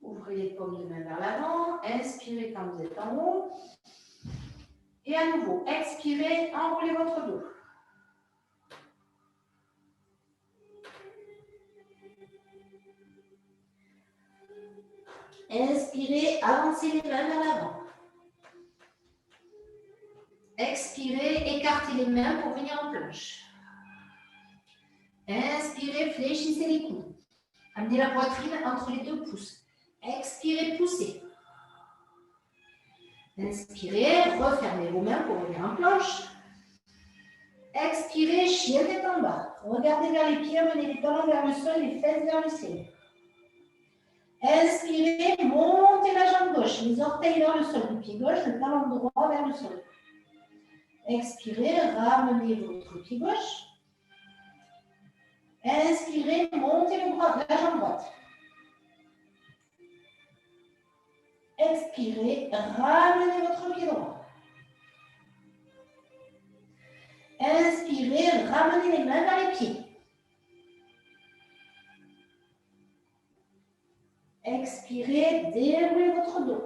Ouvrez les paumes de main vers l'avant. Inspirez quand vous êtes en haut. Et à nouveau, expirez, enroulez votre dos. Inspirez, avancez les mains vers l'avant. Expirez, écartez les mains pour venir en planche. Inspirez, fléchissez les coudes. Amenez la poitrine entre les deux pouces. Expirez, poussez. Inspirez, refermez vos mains pour venir en planche. Expirez, chien tête en bas. Regardez vers les pieds, amenez les talons vers le sol, les fesses vers le ciel. Inspirez, montez la jambe gauche, les orteils vers le sol, le pied gauche, le talon droit vers le sol. Expirez, ramenez votre pied gauche. Inspirez, montez le bras, la jambe droite. Expirez, ramenez votre pied droit. Inspirez, ramenez les mains vers les pieds. Expirez, déroulez votre dos.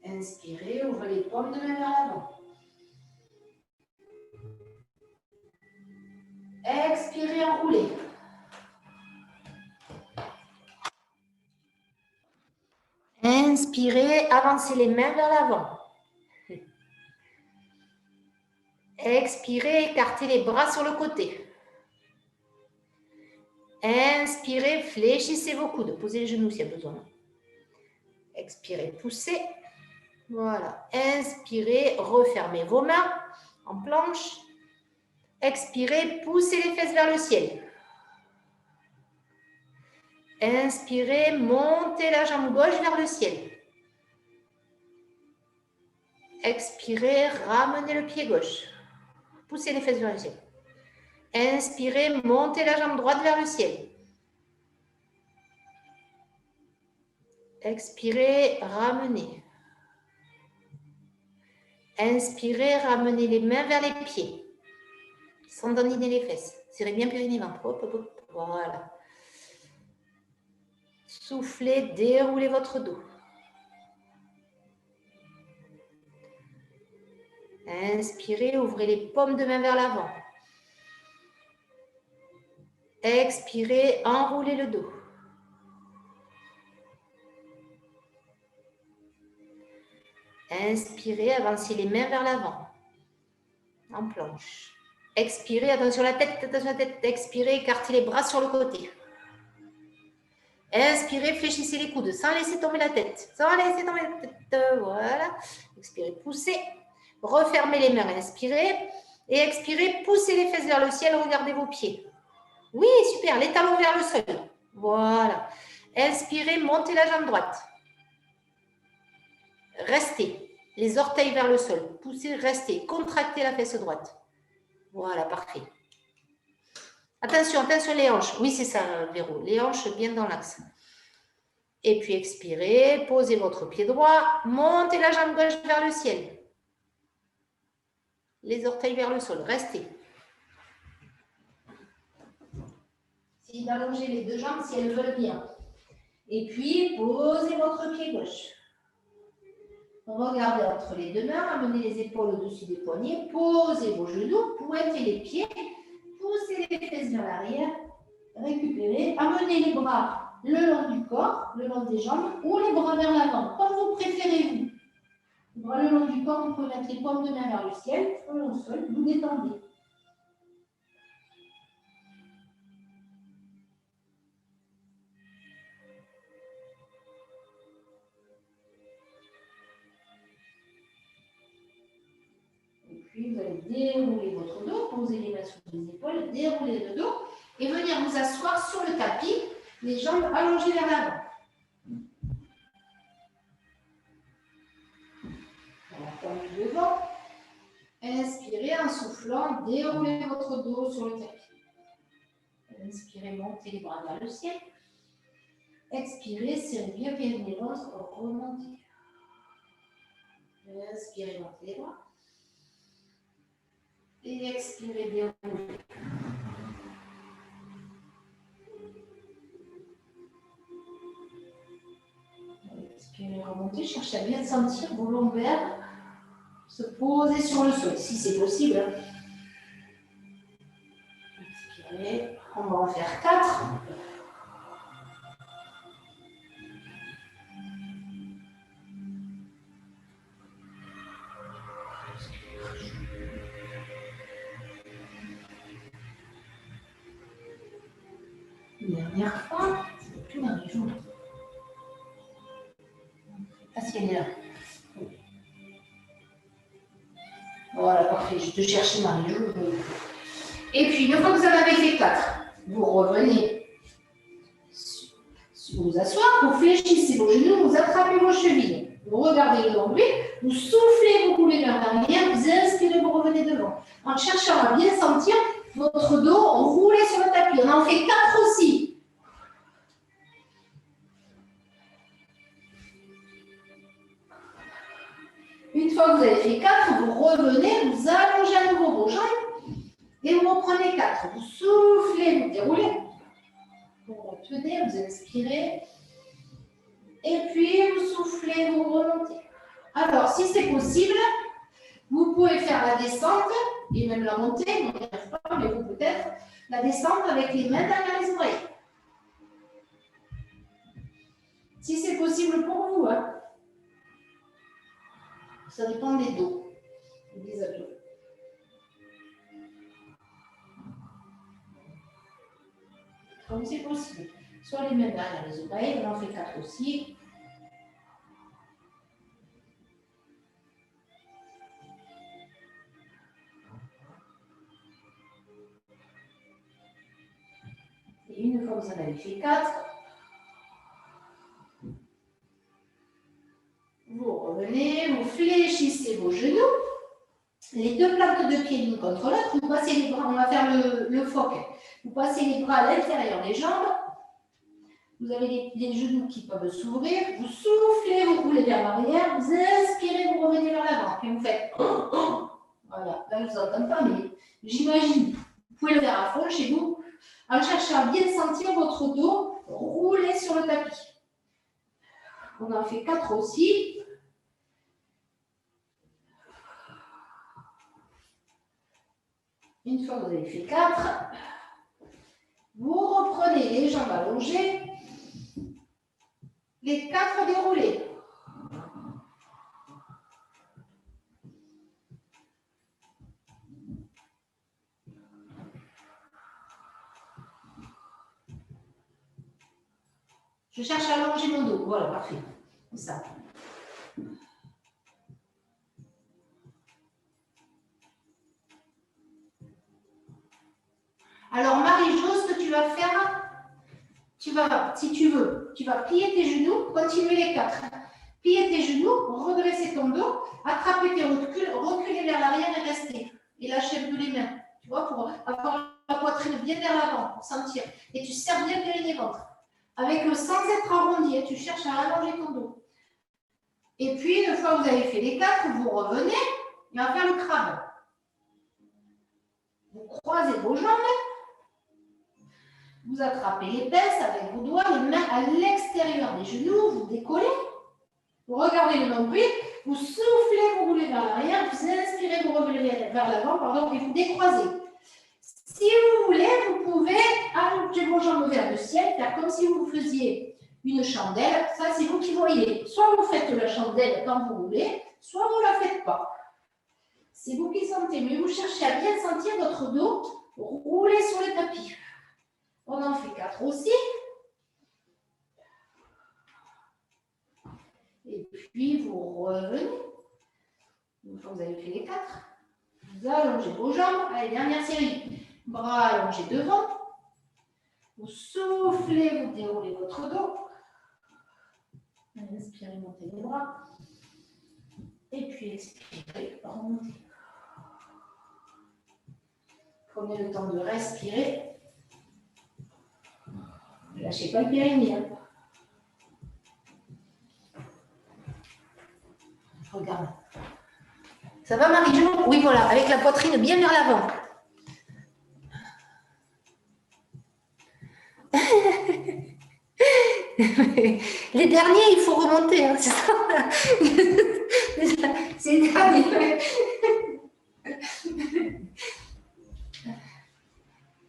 Inspirez, ouvrez les paumes de main vers l'avant. Expirez, enroulez. Inspirez, avancez les mains vers l'avant. Expirez, écartez les bras sur le côté. Inspirez, fléchissez vos coudes. Posez les genoux s'il y a besoin. Expirez, poussez. Voilà. Inspirez, refermez vos mains en planche. Expirez, poussez les fesses vers le ciel. Inspirez, montez la jambe gauche vers le ciel. Expirez, ramenez le pied gauche. Poussez les fesses vers le ciel. Inspirez, montez la jambe droite vers le ciel. Expirez, ramenez. Inspirez, ramenez les mains vers les pieds, sans tendiner les fesses. Serrez bien périnée-ventre. Hop, hop, hop. Voilà. Soufflez, déroulez votre dos. Inspirez, ouvrez les paumes de main vers l'avant. Expirez, enroulez le dos. Inspirez, avancez les mains vers l'avant. En planche. Expirez, attention à la tête, attention à la tête. Expirez, écartez les bras sur le côté. Inspirez, fléchissez les coudes sans laisser tomber la tête. Sans laisser tomber la tête. Voilà. Expirez, poussez. Refermez les mains, inspirez. Et expirez, poussez les fesses vers le ciel, regardez vos pieds. Oui, super, les talons vers le sol. Voilà. Inspirez, montez la jambe droite. Restez. Les orteils vers le sol. Poussez, restez. Contractez la fesse droite. Voilà, parfait. Attention, attention les hanches. Oui, c'est ça, Véro. Les hanches bien dans l'axe. Et puis expirez, posez votre pied droit. Montez la jambe gauche vers le ciel. Les orteils vers le sol. Restez. Essayez d'allonger les deux jambes si elles veulent bien. Et puis, posez votre pied gauche. Regardez entre les deux mains, amenez les épaules au-dessus des poignets, posez vos genoux, pointez les pieds, poussez les fesses vers l'arrière, récupérez, amenez les bras le long du corps, le long des jambes, ou les bras vers l'avant, comme vous préférez vous. Les bras le long du corps, vous pouvez mettre les paumes de main vers le ciel, au sol, vous détendez. Puis vous allez dérouler votre dos, poser les mains sur les épaules, dérouler le dos et venir vous asseoir sur le tapis, les jambes allongées vers l'avant. La pointe devant. Inspirez en soufflant, déroulez votre dos sur le tapis. Inspirez, montez les bras vers le ciel. Expirez, serrez bien périnée ventre, remontez. Inspirez, montez les bras. Et expirez, déroulez. Expirez, remontez. Cherchez à bien sentir vos lombaires se poser sur le sol, si c'est possible. Expirez. On va en faire 4. Dernière fois, c'est plus dans les jours. Ah, si elle est là. Voilà, parfait. Je te cherchais dans les jours. Et puis, une fois que vous en avez fait 4, vous revenez vous asseoir, vous fléchissez vos genoux, vous attrapez vos chevilles. Vous regardez le nombril, vous soufflez, vous coulez vers l'arrière, vous inspirez, vous revenez devant. En cherchant à bien sentir votre dos roulé sur le tapis. On en fait 4 aussi. Une fois que vous avez fait 4, vous revenez, vous allongez à nouveau vos jambes et vous reprenez 4. Vous soufflez, vous déroulez. Vous retenez, vous inspirez. Et puis, vous soufflez, vous remontez. Alors, si c'est possible, vous pouvez faire la descente et même la montée. On n'y arrive pas, mais vous peut-être. La descente avec les mains derrière les oreilles. Si c'est possible pour vous, hein. Ça dépend des dos, des abdos. Comme c'est possible. Soit les mains derrière les oreilles, on en fait 4 aussi. Et une fois que vous en avez fait 4, vous revenez, vous fléchissez vos genoux, les deux plantes de pied l'une contre l'autre, vous passez les bras, on va faire le phoque. Vous passez les bras à l'intérieur des jambes, vous avez les genoux qui peuvent s'ouvrir, vous soufflez, vous roulez vers l'arrière, vous inspirez, vous revenez vers l'avant, puis vous faites voilà, là je ne vous entends pas, mais j'imagine. pouvez le faire à fond chez vous, en cherchant à bien sentir votre dos rouler sur le tapis. On en fait 4 aussi. Une fois que vous avez fait 4, vous reprenez les jambes allongées, les 4 déroulés. Je cherche à allonger mon dos. Voilà, parfait. Comme ça. Alors, Marie-Jo, ce que tu vas faire, si tu veux, tu vas plier tes genoux, continuer les 4. Plier tes genoux, redresser ton dos, attraper tes reculs, reculer vers l'arrière et rester. Et lâcher un peu les mains, tu vois, pour avoir la poitrine bien vers l'avant, pour sentir. Et tu serres bien le périnée-ventre. Avec sans être arrondi, tu cherches à allonger ton dos. Et puis, une fois que vous avez fait les 4, vous revenez et on va faire le crabe. Vous croisez vos jambes. Vous attrapez les fesses avec vos doigts, les mains à l'extérieur des genoux, vous décollez. Vous regardez le nombril, vous soufflez, vous roulez vers l'arrière, vous inspirez, vous revenez vers l'avant, et vous décroisez. Si vous voulez, vous pouvez allonger vos jambes vers le ciel, faire comme si vous faisiez une chandelle. Ça, c'est vous qui voyez. Soit vous faites la chandelle quand vous voulez, soit vous ne la faites pas. C'est vous qui sentez, mais vous cherchez à bien sentir votre dos rouler sur le tapis. On en fait 4 aussi. Et puis, vous revenez. Une fois que vous avez fait les 4, vous allongez vos jambes. Allez, dernière série. Bras allongés devant. Vous soufflez, vous déroulez votre dos. Inspirez, montez les bras. Et puis, expirez, remontez. Prenez le temps de respirer. Ne lâchez pas le périnée. Regarde. Ça va, Marie-Jo? Oui, voilà, avec la poitrine bien vers l'avant. Les derniers, il faut remonter. Hein, c'est ça. C'est les derniers.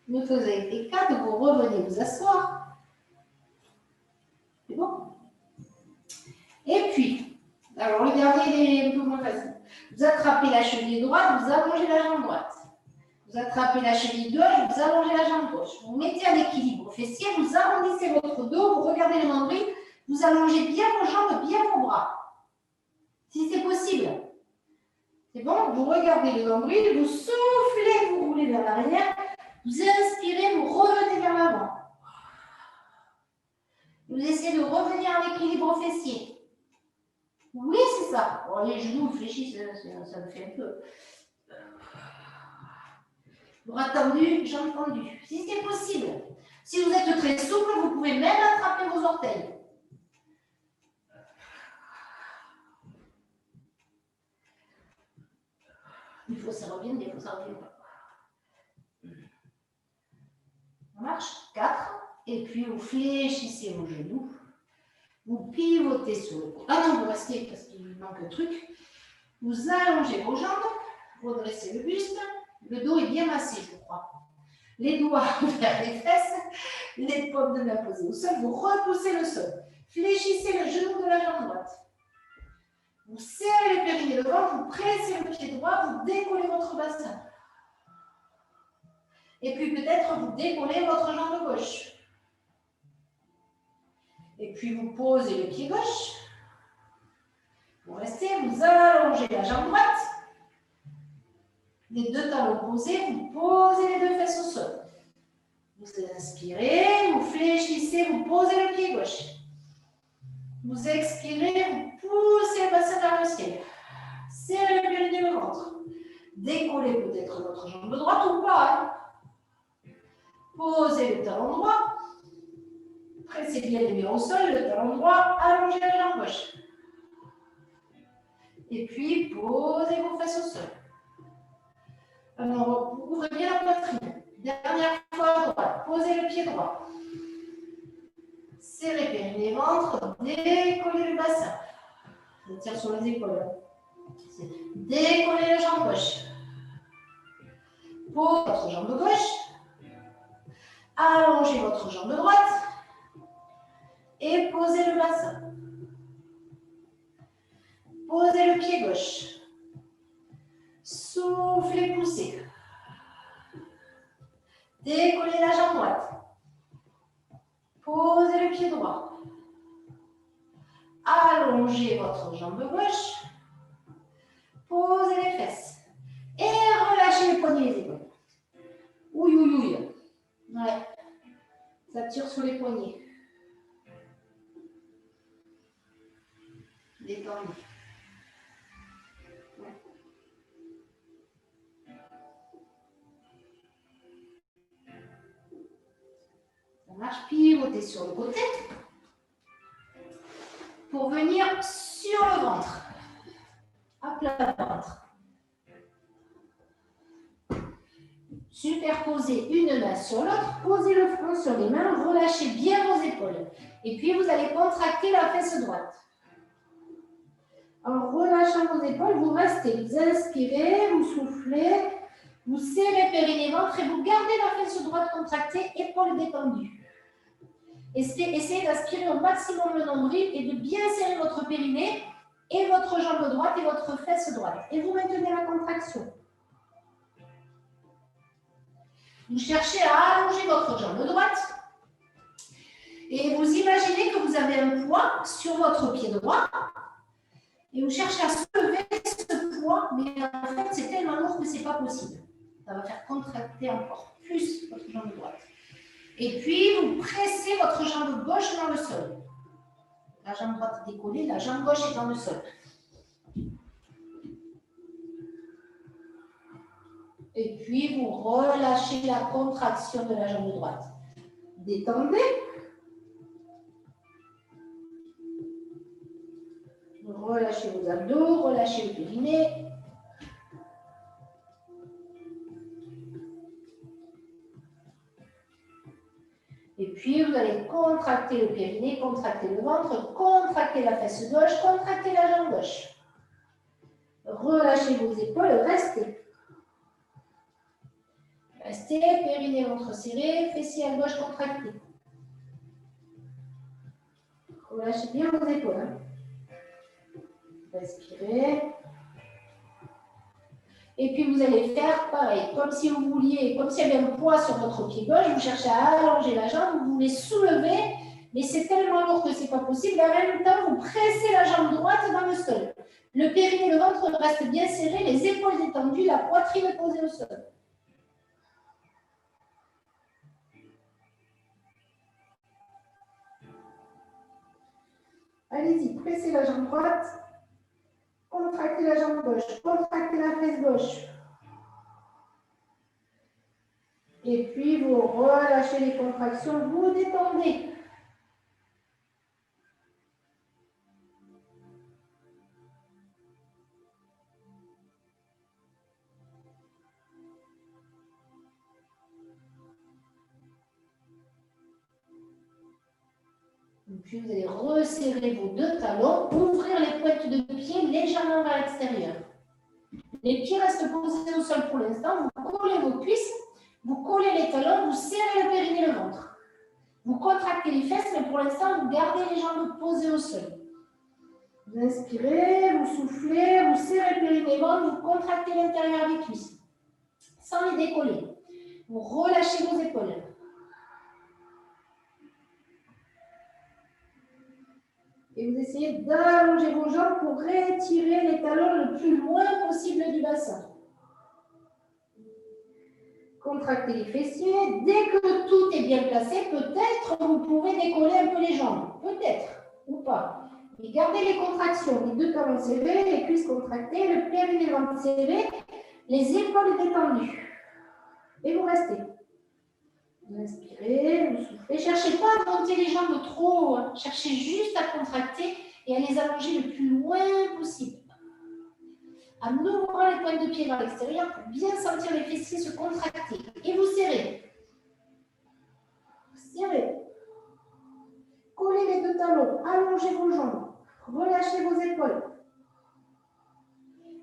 Une fois que vous avez fait 4, vous revenez vous asseoir. C'est bon? Et puis, alors le dernier il est un peu moins facile. Vous attrapez la cheville droite, vous allongez la jambe droite. Vous attrapez la cheville gauche, vous allongez la jambe gauche. Vous mettez un équilibre fessier, vous arrondissez votre dos, vous regardez le nombril, vous allongez bien vos jambes, bien vos bras. Si c'est possible. C'est bon? Vous regardez le nombril, vous soufflez, vous roulez vers l'arrière, vous inspirez, vous revenez vers l'avant. Vous essayez de revenir en équilibre fessier. Oui, c'est ça. Bon, les genoux fléchissent, ça me fait un peu. Bras tendus, jambes tendues. Si c'est possible. Si vous êtes très souple, vous pouvez même attraper vos orteils. Il faut que ça revienne, il faut que ça revienne pas. On marche. 4. Et puis vous fléchissez vos genoux. Vous pivotez sur le dos. Ah non, vous restez parce qu'il manque un truc. Vous allongez vos jambes, redressez le buste. Le dos est bien massé, je crois. Les doigts vers les fesses, les paumes de main posées au sol. Vous repoussez le sol. Fléchissez le genou de la jambe droite. Vous serrez le périnée devant, vous pressez le pied droit, vous décollez votre bassin. Et puis peut-être vous décollez votre jambe gauche. Et puis vous posez le pied gauche. Vous restez, vous allongez la jambe droite. Les 2 talons posés, vous posez les 2 fesses au sol. Vous inspirez, vous fléchissez, vous posez le pied gauche. Vous expirez, vous poussez le bassin vers le ciel. Serrez le périnée le ventre. Décollez peut-être votre jambe droite ou pas. Hein. Posez le talon droit. Pressez bien les mains au sol, le talon droit, allongez la jambe gauche. Et puis, posez vos fesses au sol. Alors, ouvrez bien la poitrine. Dernière fois, droite. Posez le pied droit. Serrez périnée, ventre. Décollez le bassin. Je tire sur les épaules. Décollez la jambe gauche. Posez votre jambe gauche. Allongez votre jambe droite. Et posez le bassin. Posez le pied gauche. Soufflez, poussez. Décollez la jambe droite. Posez le pied droit. Allongez votre jambe gauche. Posez les fesses. Et relâchez les poignets et les épaules. Ouïe, ouïe, ouïe. Ouais. Ça tire sur les poignets. Détendu. Ça marche. Pivotez sur le côté pour venir sur le ventre. À plat ventre. Superposez une main sur l'autre, posez le front sur les mains, relâchez bien vos épaules. Et puis vous allez contracter la fesse droite. En relâchant vos épaules, vous restez, vous inspirez, vous soufflez, vous serrez périnée ventre et vous gardez la fesse droite contractée, épaules détendues. Essayez d'aspirer au maximum le nombril et de bien serrer votre périnée et votre jambe droite et votre fesse droite. Et vous maintenez la contraction. Vous cherchez à allonger votre jambe droite et vous imaginez que vous avez un poids sur votre pied droit et vous cherchez à soulever ce poids, mais en fait c'est tellement lourd que ce n'est pas possible. Ça va faire contracter encore plus votre jambe droite. Et puis vous pressez votre jambe gauche dans le sol. La jambe droite décollée, la jambe gauche est dans le sol. Et puis, vous relâchez la contraction de la jambe droite. Détendez. Relâchez vos abdos, relâchez le périnée. Et puis, vous allez contracter le périnée, contracter le ventre, contracter la fesse gauche, contracter la jambe gauche. Relâchez vos épaules, restez. Restez, périnée, ventre serré, fessier à gauche contracté. Relâchez bien vos épaules. Hein. Respirez. Et puis vous allez faire pareil, comme si vous vouliez, comme s'il y avait un poids sur votre pied gauche, vous cherchez à allonger la jambe, vous voulez soulever, mais c'est tellement lourd que ce n'est pas possible. En même temps, vous pressez la jambe droite dans le sol. Le périnée et le ventre restent bien serrés, les épaules détendues, la poitrine posée au sol. Allez-y, pressez la jambe droite, contractez la jambe gauche, contractez la fesse gauche. Et puis, vous relâchez les contractions, vous détendez. Puis vous allez resserrer vos deux talons, ouvrir les pointes de pied légèrement vers l'extérieur. Les pieds restent posés au sol pour l'instant. Vous collez vos cuisses, vous collez les talons, vous serrez le périnée et le ventre. Vous contractez les fesses, mais pour l'instant, vous gardez les jambes posées au sol. Vous inspirez, vous soufflez, vous serrez le périnée et le ventre, vous contractez l'intérieur des cuisses, sans les décoller. Vous relâchez vos épaules. Et vous essayez d'allonger vos jambes pour retirer les talons le plus loin possible du bassin. Contractez les fessiers. Dès que tout est bien placé, peut-être vous pouvez décoller un peu les jambes. Peut-être, ou pas. Mais gardez les contractions. Les deux talons serrés, les cuisses contractées, le périnée et le ventre serré, les épaules détendues. Et vous restez. Vous inspirez, vous soufflez. Cherchez pas à monter les jambes trop haut. Cherchez juste à contracter et à les allonger le plus loin possible. En ouvrant les pointes de pied vers l'extérieur pour bien sentir les fessiers se contracter. Et vous serrez. allongez vos jambes. Relâchez vos épaules.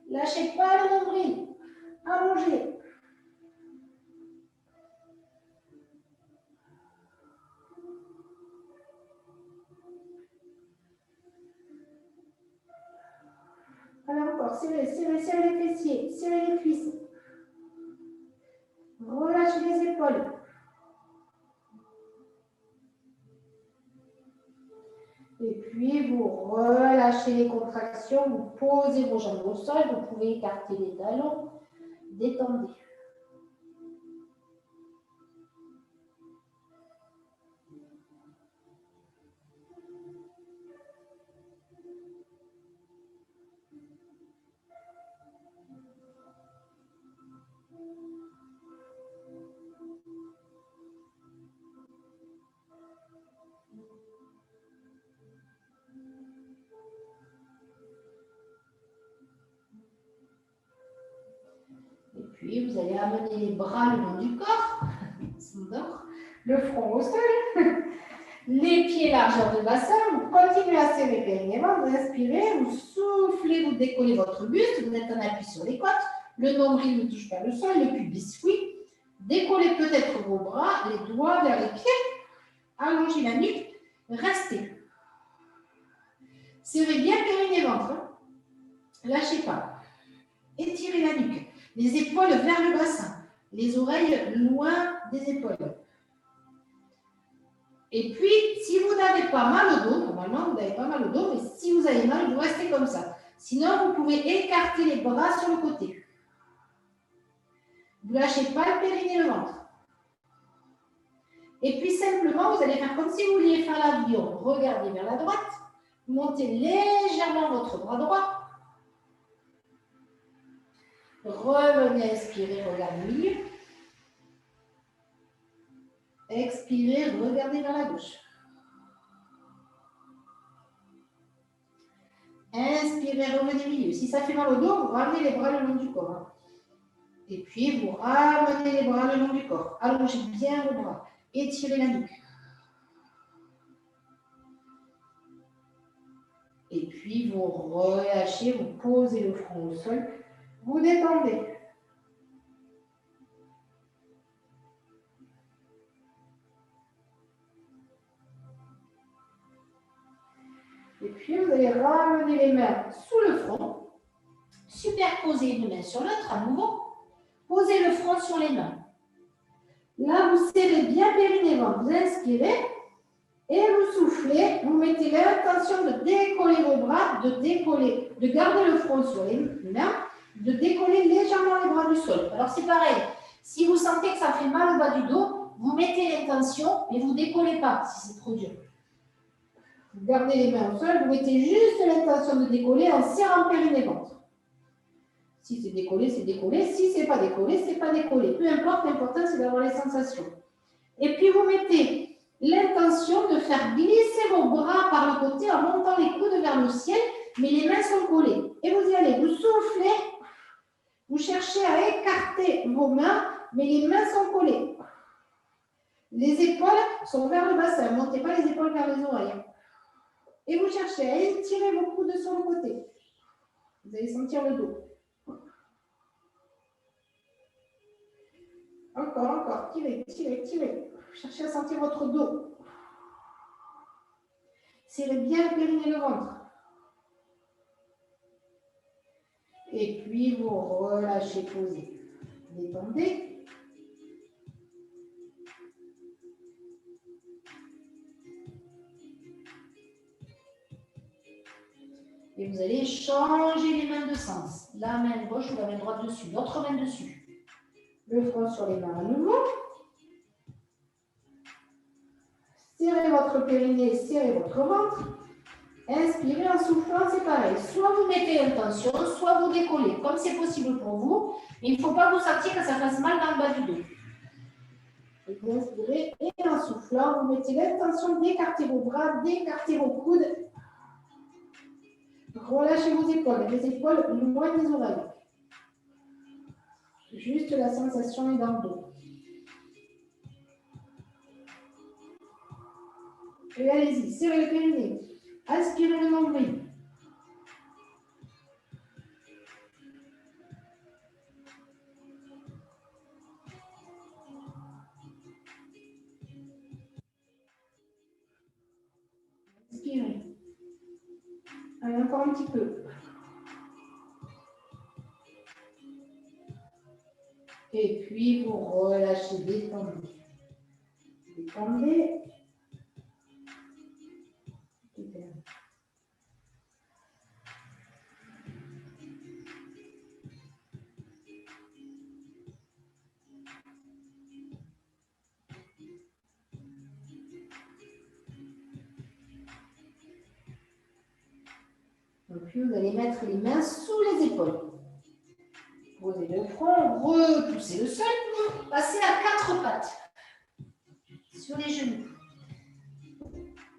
Lâchez pas le nombril. Allongez. Alors encore, serrez, serrez, serrez les fessiers, serrez les cuisses. Relâchez les épaules. Et puis, vous relâchez les contractions, vous posez vos jambes au sol, vous pouvez écarter les talons, détendez. Et puis, vous allez amener les bras le long du corps, le front au sol, les pieds largeur de bassin, vous continuez à serrer périnée, vous inspirez, vous soufflez, vous décollez votre buste, vous êtes en appui sur les côtes, le nombril ne touche pas le sol, le pubis oui. Décollez peut-être vos bras, les doigts vers les pieds, allongez la nuque, restez. Serrez bien périnée ventre, lâchez pas. Étirez la nuque. Les épaules vers le bassin, les oreilles loin des épaules. Et puis, si vous n'avez pas mal au dos, normalement vous n'avez pas mal au dos, mais si vous avez mal, vous restez comme ça. Sinon, vous pouvez écarter les bras sur le côté. Vous ne lâchez pas le périnée, le ventre. Et puis, simplement, vous allez faire comme si vous vouliez faire l'avion. Regardez vers la droite, montez légèrement votre bras droit. Revenez, inspirez, regardez le milieu. Expirez, regardez vers la gauche. Inspirez, revenez au milieu. Si ça fait mal au dos, vous ramenez les bras le long du corps. Et puis, vous ramenez les bras le long du corps. Allongez bien vos bras. Étirez la nuque. Et puis, vous relâchez, vous posez le front au sol. Vous détendez. Et puis, vous allez ramener les mains sous le front. Superposez une main sur l'autre à nouveau. Posez le front sur les mains. Là, vous serrez bien périnée ventre. Vous inspirez et vous soufflez. Vous mettez l'intention de décoller vos bras, de garder le front sur les mains, de décoller légèrement les bras du sol. Alors, c'est pareil. Si vous sentez que ça fait mal au bas du dos, vous mettez l'intention, mais vous ne décollez pas si c'est trop dur. Vous gardez les mains au sol, vous mettez juste l'intention de décoller en serrant périnée ventre. Si c'est décollé, c'est décollé. Si ce n'est pas décollé, c'est pas décollé. Peu importe, l'important, c'est d'avoir les sensations. Et puis, vous mettez l'intention de faire glisser vos bras par le côté en montant les coudes vers le ciel, mais les mains sont collées. Et vous y allez, vous soufflez, vous cherchez à écarter vos mains, mais les mains sont collées. Les épaules sont vers le bassin, ne montez pas les épaules vers les oreilles. Et vous cherchez à étirer vos coudes sur le côté. Vous allez sentir le dos. Encore, tirez, tirez, tirez. Cherchez à sentir votre dos. Serrez bien le périnée et le ventre. Et puis, vous relâchez, posez. Détendez. Et vous allez changer les mains de sens. La main gauche ou la main droite dessus. L'autre main dessus. Le front sur les mains à nouveau. Serrez votre périnée, serrez votre ventre. Inspirez en soufflant, c'est pareil. Soit vous mettez l'intention, soit vous décollez, comme c'est possible pour vous. Mais il ne faut pas vous sentir que ça fasse mal dans le bas du dos. Et vous inspirez et en soufflant, vous mettez l'intention d'écarter vos bras, d'écarter vos coudes. Relâchez vos épaules, les épaules loin des oreilles. Juste la sensation est dans le dos. Et allez-y, serrez le périnée. Aspirez le nombril. Inspirez. Allez, encore un petit peu. Et puis, vous relâchez, détendez. Détendez. Super. Donc, puis, vous allez mettre les mains sous les épaules. Posez le front, repoussez le sol, passez à 4 pattes sur les genoux.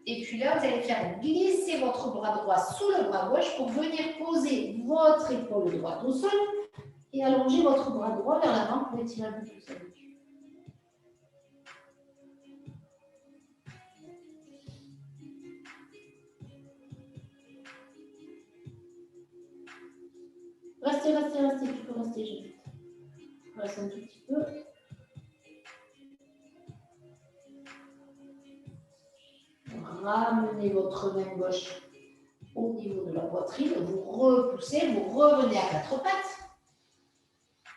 Et puis là, vous allez faire glisser votre bras droit sous le bras gauche pour venir poser votre épaule droite au sol et allonger votre bras droit vers l'avant pour étirer un peu tout ça. Restez, restez, restez, tu peux rester, j'évite. Reste un tout petit peu. Ramenez votre main gauche au niveau de la poitrine, vous repoussez, vous revenez à 4 pattes.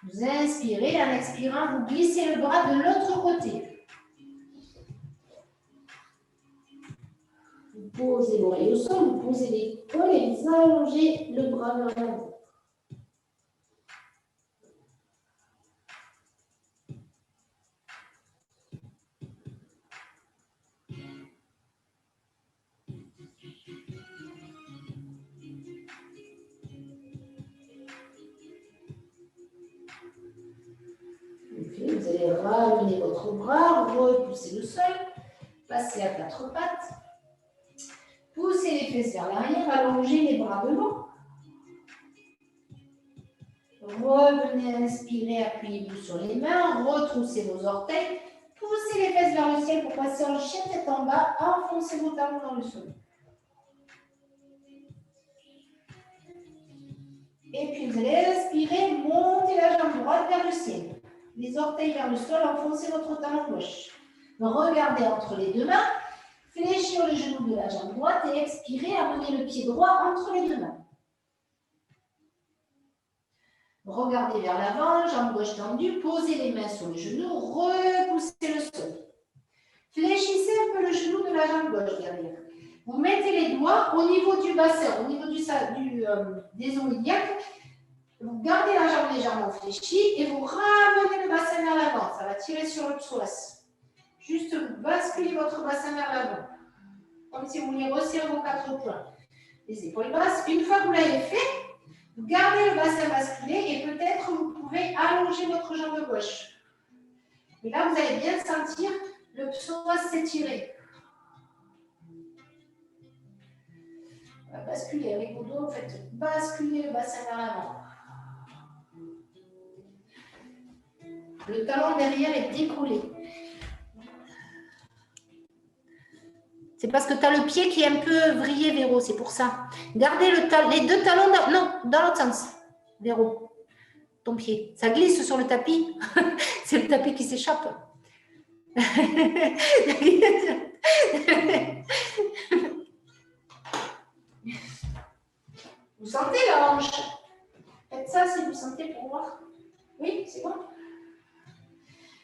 Vous inspirez, en expirant, vous glissez le bras de l'autre côté. Vous posez l'oreille au sol, vous posez l'épaule et vous allongez le bras vers l'avant. Vous allez ramener votre bras, repousser le sol, passer à 4 pattes, poussez les fesses vers l'arrière, allongez les bras devant. Revenez, inspirez, appuyez-vous sur les mains, retroussez vos orteils, poussez les fesses vers le ciel pour passer en chien tête en bas, enfoncez vos talons dans le sol. Et puis vous allez inspirer, montez la jambe droite vers le ciel. Les orteils vers le sol, enfoncez votre talon gauche. Regardez entre les deux mains, fléchir le genou de la jambe droite et expirez, amenez le pied droit entre les deux mains. Regardez vers l'avant, jambe gauche tendue, posez les mains sur le genou, repoussez le sol. Fléchissez un peu le genou de la jambe gauche derrière. Vous mettez les doigts au niveau du bassin, au niveau des os iliaques. Vous gardez la jambe légèrement fléchie et vous ramenez le bassin vers l'avant. Ça va tirer sur le psoas. Juste vous basculez votre bassin vers l'avant. Comme si vous vouliez resserrer vos 4 points. Les épaules basses. Une fois que vous l'avez fait, vous gardez le bassin basculé et peut-être vous pouvez allonger votre jambe gauche. Et là, vous allez bien sentir le psoas s'étirer. Basculez avec vos doigts, vous faites basculer le bassin vers l'avant. Le talon derrière est décollé. C'est parce que tu as le pied qui est un peu vrillé, Véro, c'est pour ça. Gardez les deux talons dans l'autre sens, Véro. Ton pied. Ça glisse sur le tapis. C'est le tapis qui s'échappe. Vous sentez la hanche? Faites ça si vous sentez pour voir. Oui, c'est bon.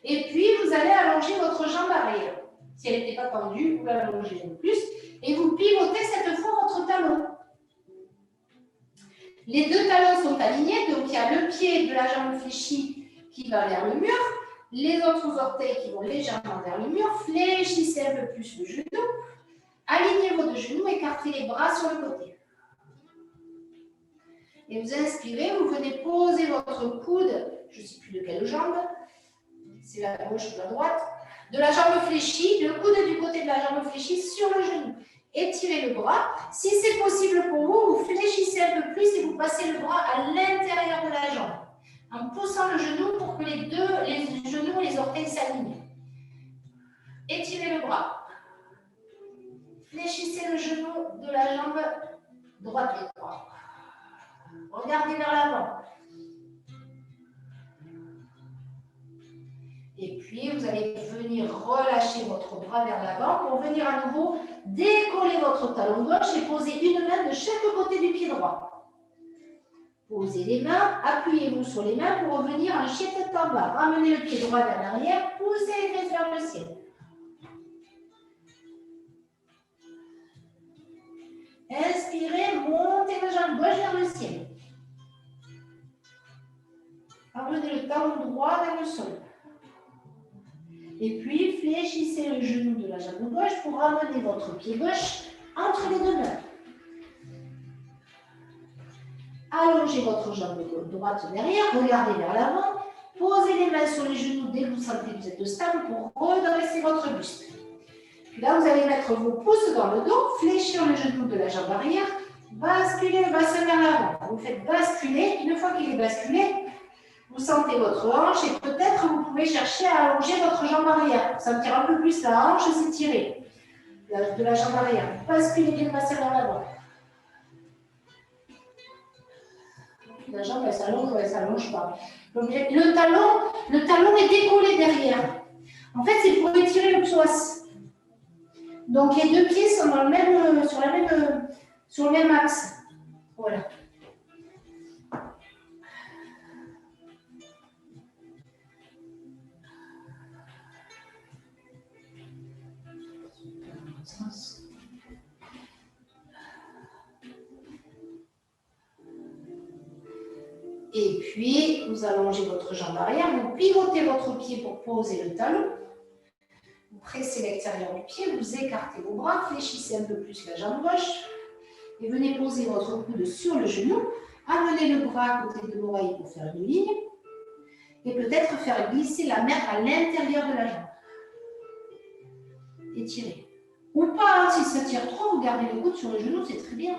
Et puis, vous allez allonger votre jambe arrière. Si elle n'était pas tendue, vous l'allongez un peu plus. Et vous pivotez cette fois votre talon. Les deux talons sont alignés. Donc, il y a le pied de la jambe fléchie qui va vers le mur. Les autres orteils qui vont légèrement vers le mur. Fléchissez un peu plus le genou. Alignez vos deux genoux. Écartez les bras sur le côté. Et vous inspirez. Vous venez poser votre coude. Je ne sais plus de quelle jambe. C'est la gauche ou la droite, de la jambe fléchie, le coude du côté de la jambe fléchie sur le genou. Étirez le bras. Si c'est possible pour vous, vous fléchissez un peu plus et vous passez le bras à l'intérieur de la jambe, en poussant le genou pour que les genoux et les orteils s'alignent. Étirez le bras. Fléchissez le genou de la jambe droite et droite. Regardez vers l'avant. Et puis, vous allez venir relâcher votre bras vers l'avant pour venir à nouveau décoller votre talon gauche et poser une main de chaque côté du pied droit. Posez les mains, appuyez-vous sur les mains pour revenir en chien tête en bas. Ramenez le pied droit vers l'arrière, poussez les fesses vers le ciel. Inspirez, montez la jambe gauche vers le ciel. Ramenez le talon droit vers le sol. Et puis, fléchissez le genou de la jambe gauche pour ramener votre pied gauche entre les deux mains. Allongez votre jambe droite derrière, regardez vers l'avant. Posez les mains sur les genoux dès que vous sentez que vous êtes stable pour redresser votre buste. Puis là, vous allez mettre vos pouces dans le dos, fléchir le genou de la jambe arrière, basculer le bassin vers l'avant. Vous faites basculer. Une fois qu'il est basculé, vous sentez votre hanche et peut-être vous pouvez chercher à allonger votre jambe arrière pour sentir un peu plus la hanche s'étirer de la jambe arrière. Basculez bien le bassin vers l'avant. La jambe, elle s'allonge ou elle ne s'allonge pas. Donc, le talon est décollé derrière. En fait, c'est pour étirer le psoas. Donc, les deux pieds sont dans sur le même axe. Voilà. Et puis, vous allongez votre jambe arrière, vous pivotez votre pied pour poser le talon. Vous pressez l'extérieur du pied, vous écartez vos bras, fléchissez un peu plus la jambe gauche et venez poser votre coude sur le genou. Amenez le bras à côté de l'oreille pour faire une ligne et peut-être faire glisser la main à l'intérieur de la jambe. Étirez. Ou pas, hein, si ça tire trop, vous gardez le coude sur le genou, c'est très bien.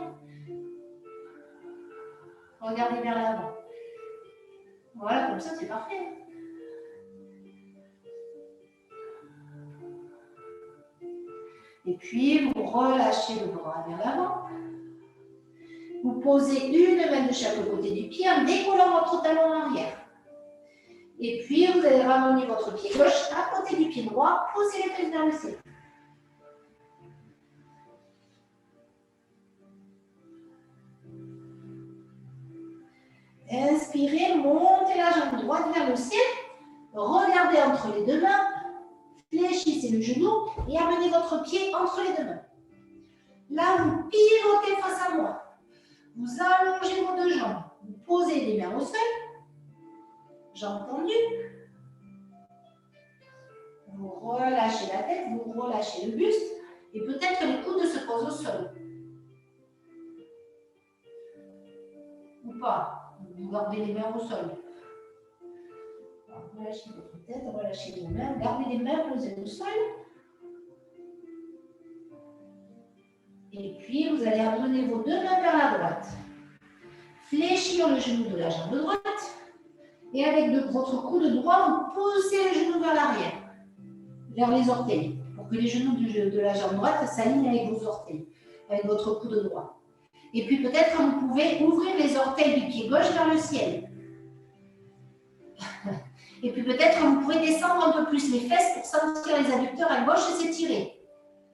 Regardez vers l'avant. Voilà, comme ça, c'est parfait. Et puis, vous relâchez le bras vers l'avant. Vous posez une main de chaque côté du pied en décollant votre talon arrière. Et puis, vous allez ramener votre pied gauche à côté du pied droit. Posez les fesses vers le ciel. Inspirez, montez la jambe droite vers le ciel. Regardez entre les deux mains. Fléchissez le genou et amenez votre pied entre les deux mains. Là, vous pivotez face à moi. Vous allongez vos deux jambes. Vous posez les mains au sol. Jambes tendues. Vous relâchez la tête, vous relâchez le buste. Et peut-être les coudes se posent au sol. Ou pas. Vous gardez les mains au sol. Alors, relâchez votre tête, relâchez les mains. Gardez les mains posées au sol. Et puis, vous allez amener vos deux mains vers la droite. Fléchir le genou de la jambe droite. Et avec votre coude droit, vous poussez le genou vers l'arrière, vers les orteils, pour que les genoux de la jambe droite s'alignent avec vos orteils, avec votre coude droit. Et puis peut-être que vous pouvez ouvrir les orteils du pied gauche vers le ciel. Et puis peut-être que vous pouvez descendre un peu plus les fesses pour sentir les adducteurs à gauche et s'étirer.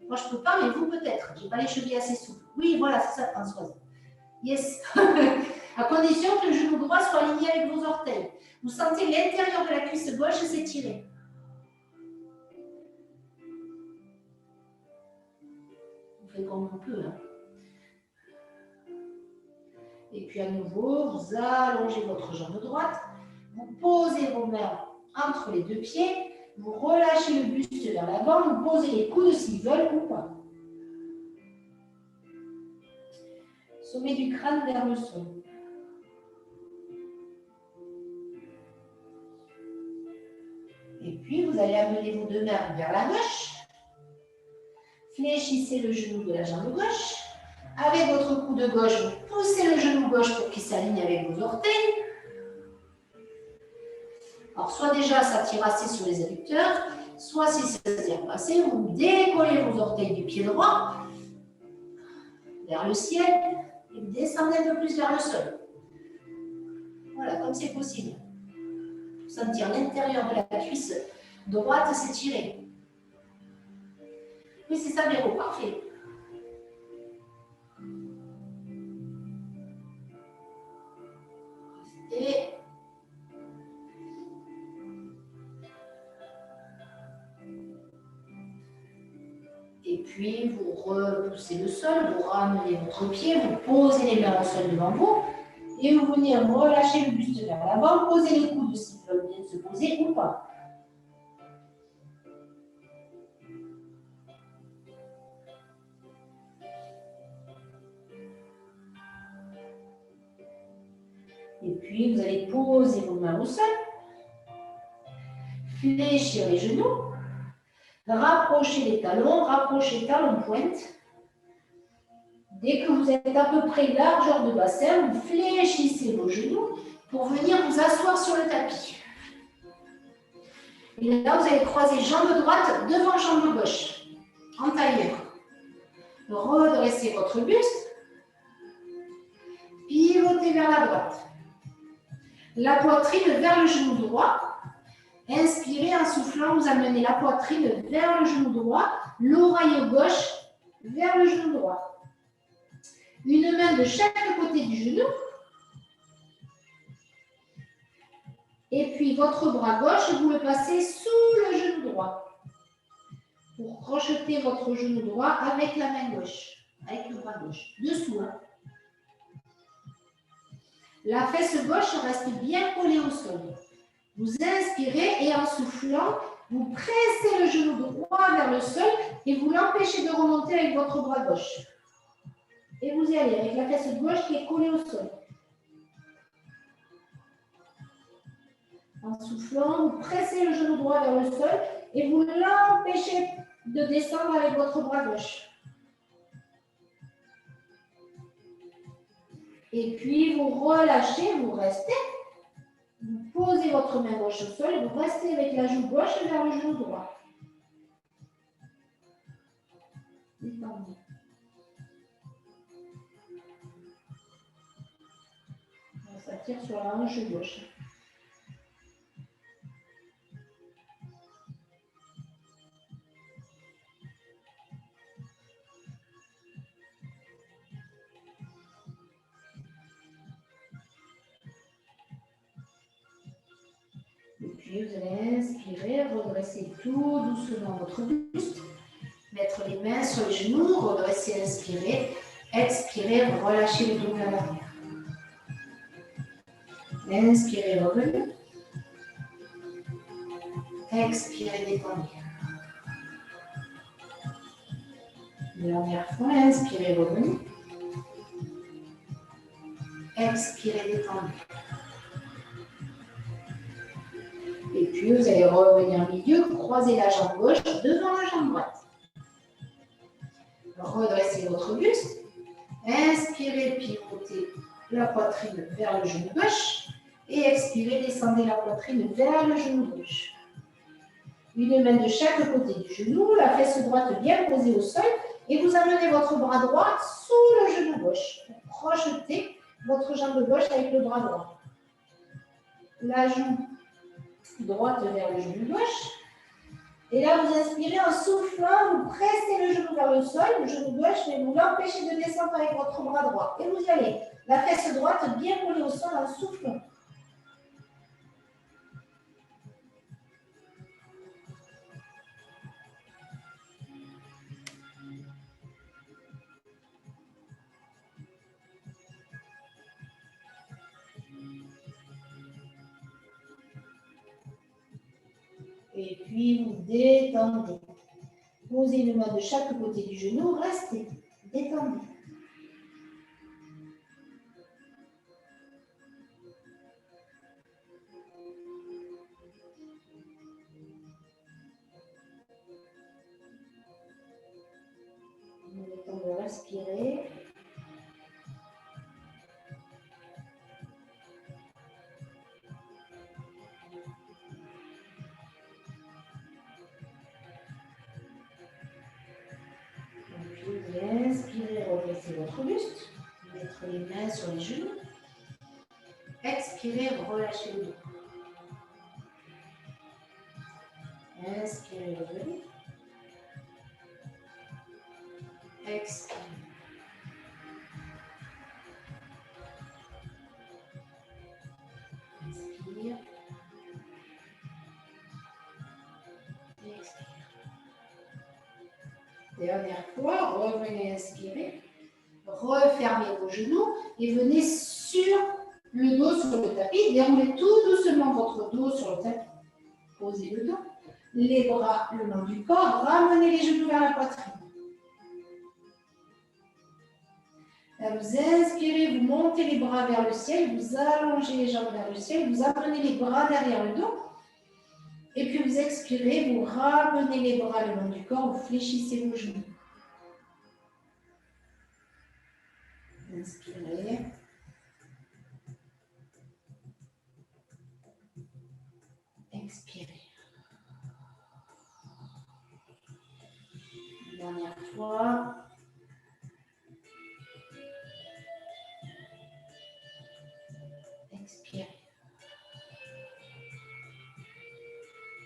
Moi, je ne peux pas, mais vous peut-être. Je n'ai pas les chevilles assez souples. Oui, voilà, c'est ça, Françoise. Yes. À condition que le genou droit soit aligné avec vos orteils. Vous sentez l'intérieur de la cuisse gauche s'étirer. Vous faites comme on peut. Hein. Et puis à nouveau, vous allongez votre jambe droite. Vous posez vos mains entre les deux pieds. Vous relâchez le buste vers l'avant. Vous posez les coudes s'ils veulent ou pas. Sommet du crâne vers le sol. Et puis, vous allez amener vos deux mains vers la gauche. Fléchissez le genou de la jambe gauche. Avec votre coude gauche, vous poussez le genou gauche pour qu'il s'aligne avec vos orteils. Alors, soit déjà, ça tire assez sur les adducteurs, soit si ça ne tire pas assez, vous décollez vos orteils du pied droit vers le ciel et vous descendez un peu plus vers le sol. Voilà, comme c'est possible. Vous sentir l'intérieur de la cuisse droite s'étirer. Oui, c'est ça, Véro, parfait. Et puis, vous repoussez le sol, vous ramenez votre pied, vous posez les mains au sol devant vous et vous venez relâcher le buste vers l'avant, posez les coudes s'ils veulent bien se poser ou pas. Et puis, vous allez poser vos mains au sol, fléchir les genoux, rapprocher les talons pointe. Dès que vous êtes à peu près largeur de bassin, vous fléchissez vos genoux pour venir vous asseoir sur le tapis. Et là, vous allez croiser jambe droite devant jambe gauche, en tailleur. Redressez votre buste, pivotez vers la droite. La poitrine vers le genou droit. Inspirez en soufflant, vous amenez la poitrine vers le genou droit, l'oreille gauche vers le genou droit. Une main de chaque côté du genou. Et puis votre bras gauche, vous le passez sous le genou droit. Pour crocheter votre genou droit avec la main gauche, avec le bras gauche. Dessous. Hein. La fesse gauche reste bien collée au sol. Vous inspirez et en soufflant, vous pressez le genou droit vers le sol et vous l'empêchez de remonter avec votre bras gauche. Et vous y allez avec la fesse gauche qui est collée au sol. En soufflant, vous pressez le genou droit vers le sol et vous l'empêchez de descendre avec votre bras gauche. Et puis vous relâchez, vous restez. Vous posez votre main gauche au sol et vous restez avec la joue gauche vers le genou droit. Détendez. On s'attire sur la hanche gauche. Et puis vous allez inspirer, redresser tout doucement votre buste. Mettre les mains sur les genoux, redresser, inspirer. Expirez, relâchez le dos vers l'arrière. Inspirez, revenez. Expirez, détendez. Dernière fois, inspirez, revenez. Expirez, détendez. Et puis, vous allez revenir au milieu, croiser la jambe gauche devant la jambe droite. Redressez votre buste. Inspirez, pivotez la poitrine vers le genou gauche. Et expirez, descendez la poitrine vers le genou gauche. Une main de chaque côté du genou, la fesse droite bien posée au sol. Et vous amenez votre bras droit sous le genou gauche. Crochetez votre jambe gauche avec le bras droit. La joue droite vers le genou gauche. Et là, vous inspirez en soufflant, vous pressez le genou vers le sol, le genou gauche, mais vous l'empêchez de descendre avec votre bras droit. Et vous y allez. La fesse droite bien collée au sol en soufflant. Et puis, vous détendez. Posez une main de chaque côté du genou, restez. Détendez. Prenez le temps de respirer. Inspirez, redressez votre buste. Mettre les mains sur les genoux. Expirez, relâchez le dos. Inspirez, revenez. Expirez. Inspire. Expire. Dernière fois, revenez inspirer. Refermez vos genoux et venez sur le dos sur le tapis. Déroulez tout doucement votre dos sur le tapis. Posez le dos. Les bras le long du corps. Ramenez les genoux vers la poitrine. Là, vous inspirez, vous montez les bras vers le ciel, vous allongez les jambes vers le ciel, vous amenez les bras derrière le dos. Et puis vous expirez, vous ramenez les bras le long du corps, vous fléchissez vos genoux. Inspirez. Expirez. Dernière fois. Expirez.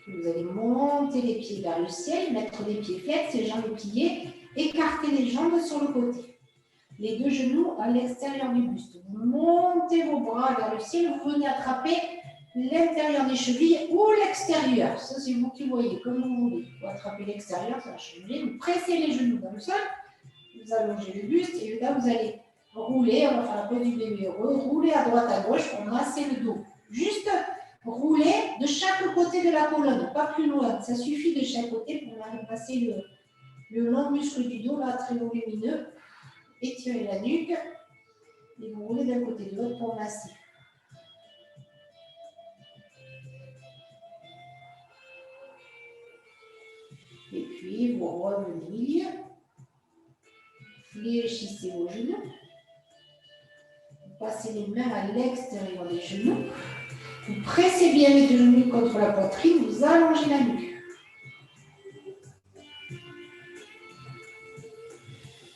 Vous allez monter les pieds vers le ciel, mettre les pieds flexes, les jambes pliées, écarter les jambes sur le côté. Les deux genoux à l'extérieur du buste. Vous montez vos bras vers le ciel, vous venez attraper l'intérieur des chevilles ou l'extérieur. Ça, c'est vous qui voyez, comme vous voulez. Vous attrapez l'extérieur, c'est la cheville. Vous pressez les genoux dans le sol, vous allongez le buste et là, vous allez rouler. On va faire la pose du bébé heureux. Rouler à droite, à gauche pour masser le dos. Juste rouler de chaque côté de la colonne, pas plus loin. Ça suffit de chaque côté pour masser le long muscle du dos, là, très volumineux. Étirez la nuque et vous roulez d'un côté de l'autre pour masser. Et puis, vous revenez, fléchissez vos genoux, vous passez les mains à l'extérieur des genoux, vous pressez bien les deux genoux contre la poitrine, vous allongez la nuque.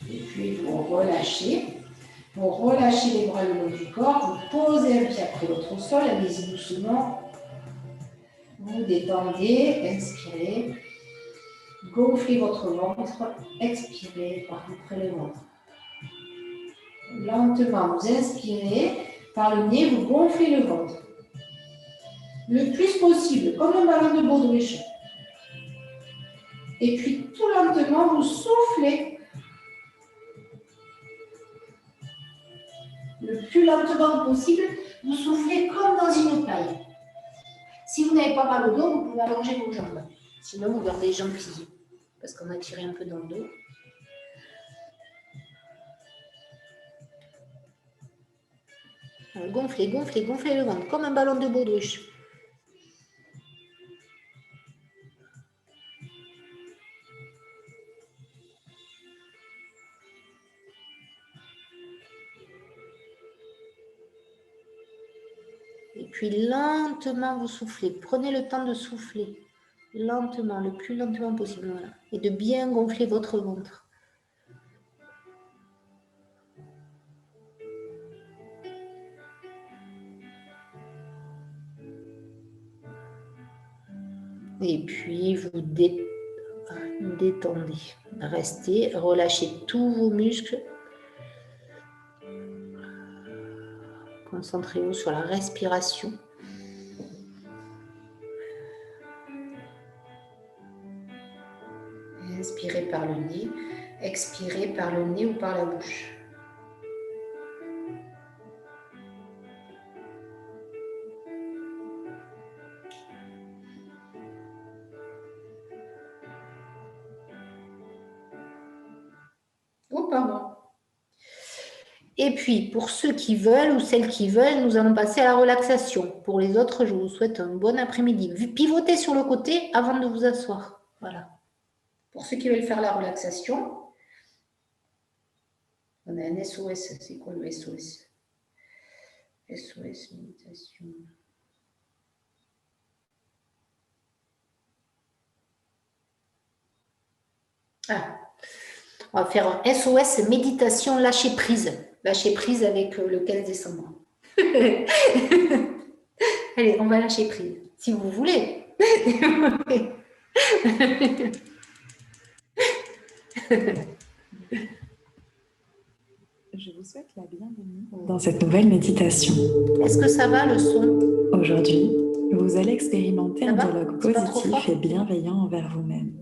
Et puis, vous relâchez les bras le long du corps, vous posez un pied après l'autre au sol, allez-y doucement, vous détendez, inspirez. Gonflez votre ventre, expirez par le ventre. Lentement, vous inspirez, par le nez, vous gonflez le ventre. Le plus possible, comme un ballon de baudruche. Et puis, tout lentement, vous soufflez. Le plus lentement possible, vous soufflez comme dans une paille. Si vous n'avez pas mal au dos, vous pouvez allonger vos jambes. Sinon, vous gardez les jambes pliées. Parce qu'on a tiré un peu dans le dos. Alors, gonflez le ventre, comme un ballon de baudruche. Et puis, lentement, vous soufflez. Prenez le temps de souffler. Lentement, le plus lentement possible. Voilà. Et de bien gonfler votre ventre. Et puis, vous détendez. Restez, relâchez tous vos muscles. Concentrez-vous sur la respiration. Inspirez par le nez, expirez par le nez ou par la bouche. Oh, pardon. Et puis, pour ceux qui veulent ou celles qui veulent, nous allons passer à la relaxation. Pour les autres, je vous souhaite un bon après-midi. Pivotez sur le côté avant de vous asseoir. Voilà. Pour ceux qui veulent faire la relaxation, on a un SOS. C'est quoi le SOS? SOS, méditation. Ah. On va faire un SOS méditation lâcher prise. Lâcher prise avec le 15 décembre. Allez, on va lâcher prise, si vous voulez. Je vous souhaite la bienvenue dans cette nouvelle méditation. Est-ce que ça va le son? Aujourd'hui, vous allez expérimenter Ça un va? dialogue C'est pas trop positif fort? et bienveillant envers vous-même.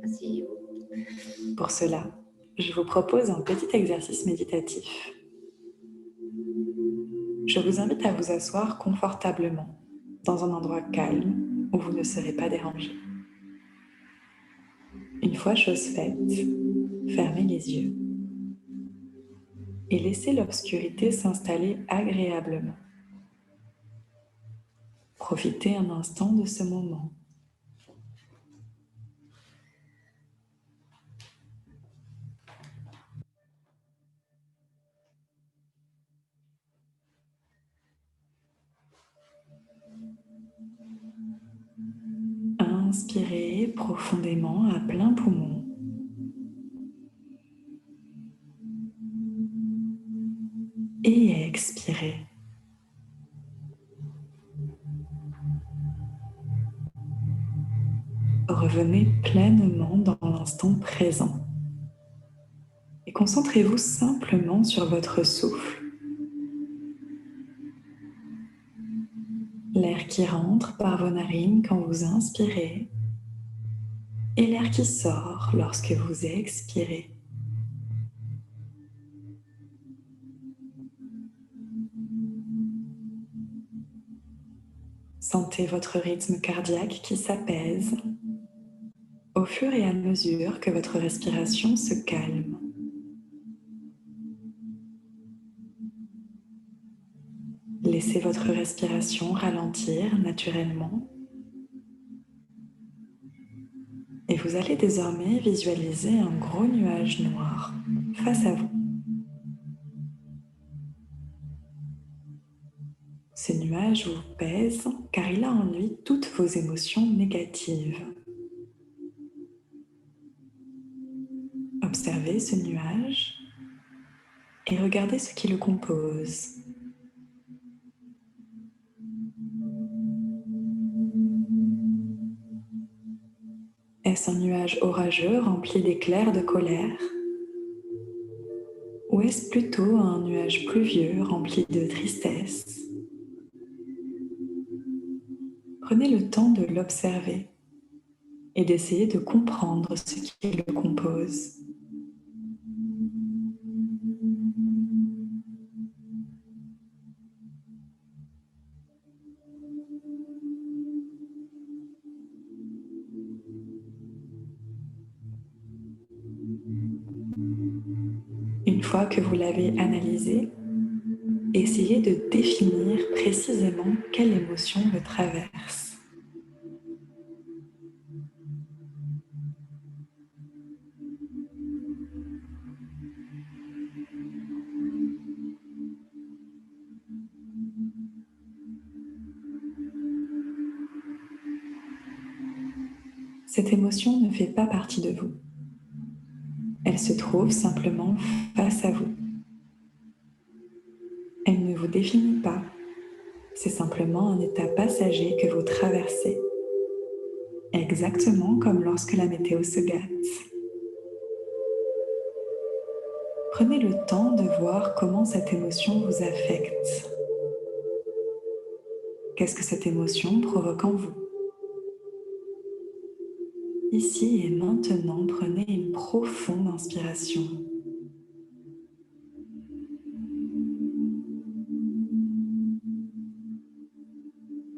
Asseyez-vous. Pour cela, je vous propose un petit exercice méditatif. Je vous invite à vous asseoir confortablement dans un endroit calme où vous ne serez pas dérangé. Une fois chose faite, fermez les yeux et laissez l'obscurité s'installer agréablement. Profitez un instant de ce moment. Inspirez profondément à plein poumon. Et expirez. Revenez pleinement dans l'instant présent et concentrez-vous simplement sur votre souffle. L'air qui rentre par vos narines quand vous inspirez et l'air qui sort lorsque vous expirez. Sentez votre rythme cardiaque qui s'apaise au fur et à mesure que votre respiration se calme. Laissez votre respiration ralentir naturellement et vous allez désormais visualiser un gros nuage noir face à vous. Ce nuage vous pèse car il a en lui toutes vos émotions négatives. Observez ce nuage et regardez ce qui le compose. Est-ce un nuage orageux rempli d'éclairs de colère? Ou est-ce plutôt un nuage pluvieux rempli de tristesse? Prenez le temps de l'observer et d'essayer de comprendre ce qui le compose. Une fois que vous l'avez analysé, essayez de définir précisément quelle émotion le traverse. Cette émotion ne fait pas partie de vous. Elle se trouve simplement face à vous. Elle ne vous définit pas. C'est simplement un état passager que vous traversez. Exactement comme lorsque la météo se gâte. Prenez le temps de voir comment cette émotion vous affecte. Qu'est-ce que cette émotion provoque en vous? Ici et maintenant, prenez une profonde inspiration.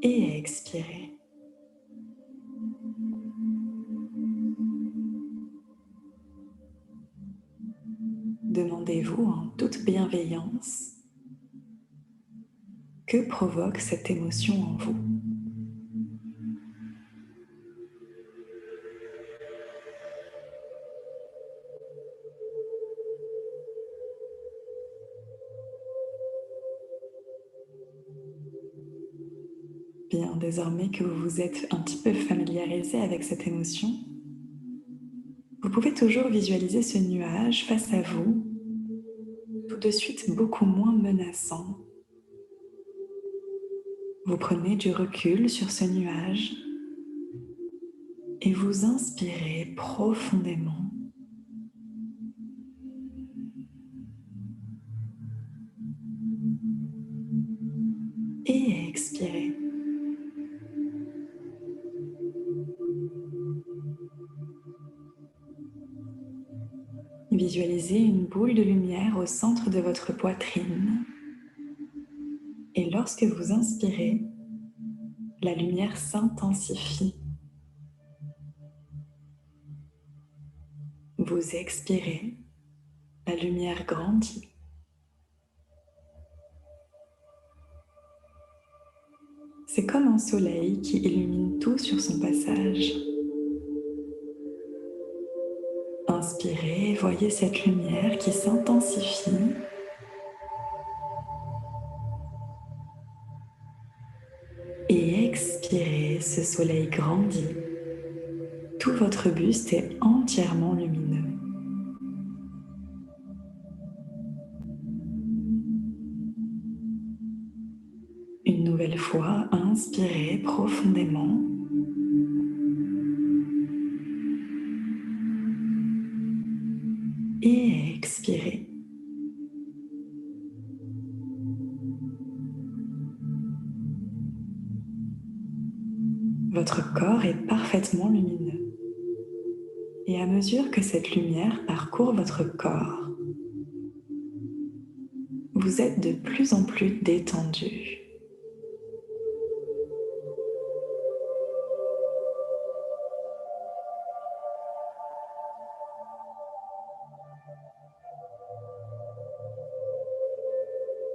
Et expirez. Demandez-vous en toute bienveillance que provoque cette émotion en vous. Bien, désormais que vous vous êtes un petit peu familiarisé avec cette émotion, Vous pouvez toujours visualiser ce nuage face à vous, tout de suite beaucoup moins menaçant. Vous prenez du recul sur ce nuage et vous inspirez profondément. Et expirez. Visualisez une boule de lumière au centre de votre poitrine. Et lorsque vous inspirez, la lumière s'intensifie. Vous expirez, la lumière grandit. C'est comme un soleil qui illumine tout sur son passage. Inspirez, voyez cette lumière qui s'intensifie. Et expirez, ce soleil grandit. Tout votre buste est entièrement lumineux. Une nouvelle fois, inspirez profondément. Et expirez. Votre corps est parfaitement lumineux. Et à mesure que cette lumière parcourt votre corps, vous êtes de plus en plus détendu.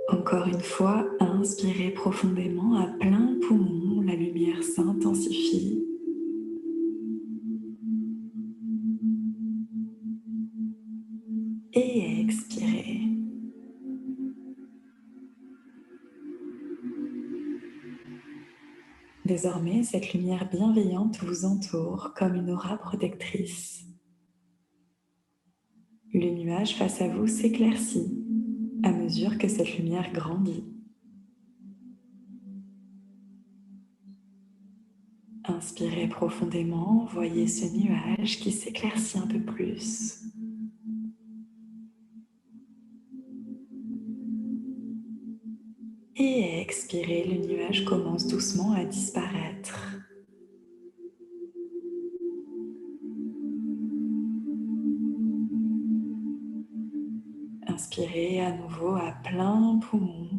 Encore une fois, inspirez profondément à plein poumon, la lumière s'intensifie. Et expirez. Désormais, cette lumière bienveillante vous entoure comme une aura protectrice. Le nuage face à vous s'éclaircit à mesure que cette lumière grandit. Inspirez profondément, voyez ce nuage qui s'éclaircit un peu plus. Et expirez, le nuage commence doucement à disparaître. Inspirez à nouveau à plein poumon.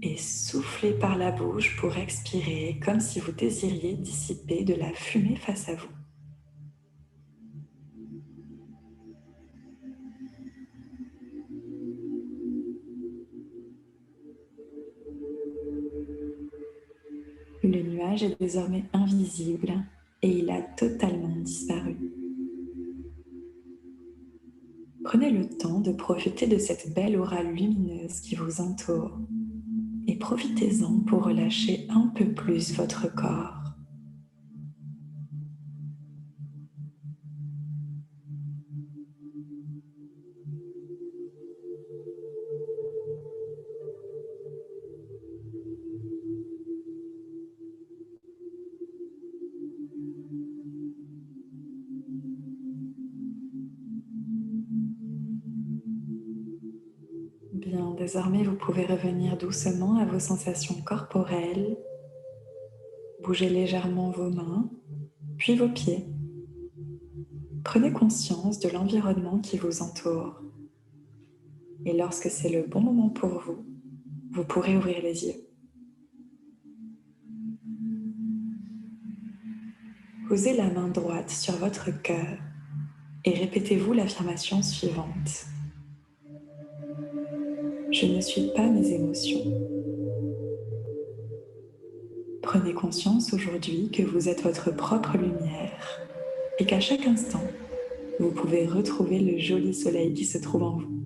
Et soufflez par la bouche pour expirer comme si vous désiriez dissiper de la fumée face à vous. Le nuage est désormais invisible et il a totalement disparu. Prenez le temps de profiter de cette belle aura lumineuse qui vous entoure et profitez-en pour relâcher un peu plus votre corps. Bien, désormais vous pouvez revenir doucement à vos sensations corporelles. Bougez légèrement vos mains, puis vos pieds. Prenez conscience de l'environnement qui vous entoure. Et lorsque c'est le bon moment pour vous, vous pourrez ouvrir les yeux. Posez la main droite sur votre cœur et répétez-vous l'affirmation suivante. Je ne suis pas mes émotions. Prenez conscience aujourd'hui que vous êtes votre propre lumière et qu'à chaque instant, vous pouvez retrouver le joli soleil qui se trouve en vous.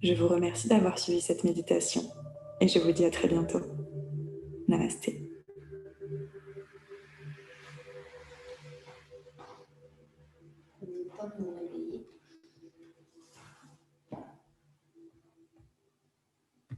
Je vous remercie d'avoir suivi cette méditation et je vous dis à très bientôt. Namasté. temps de nous réveiller.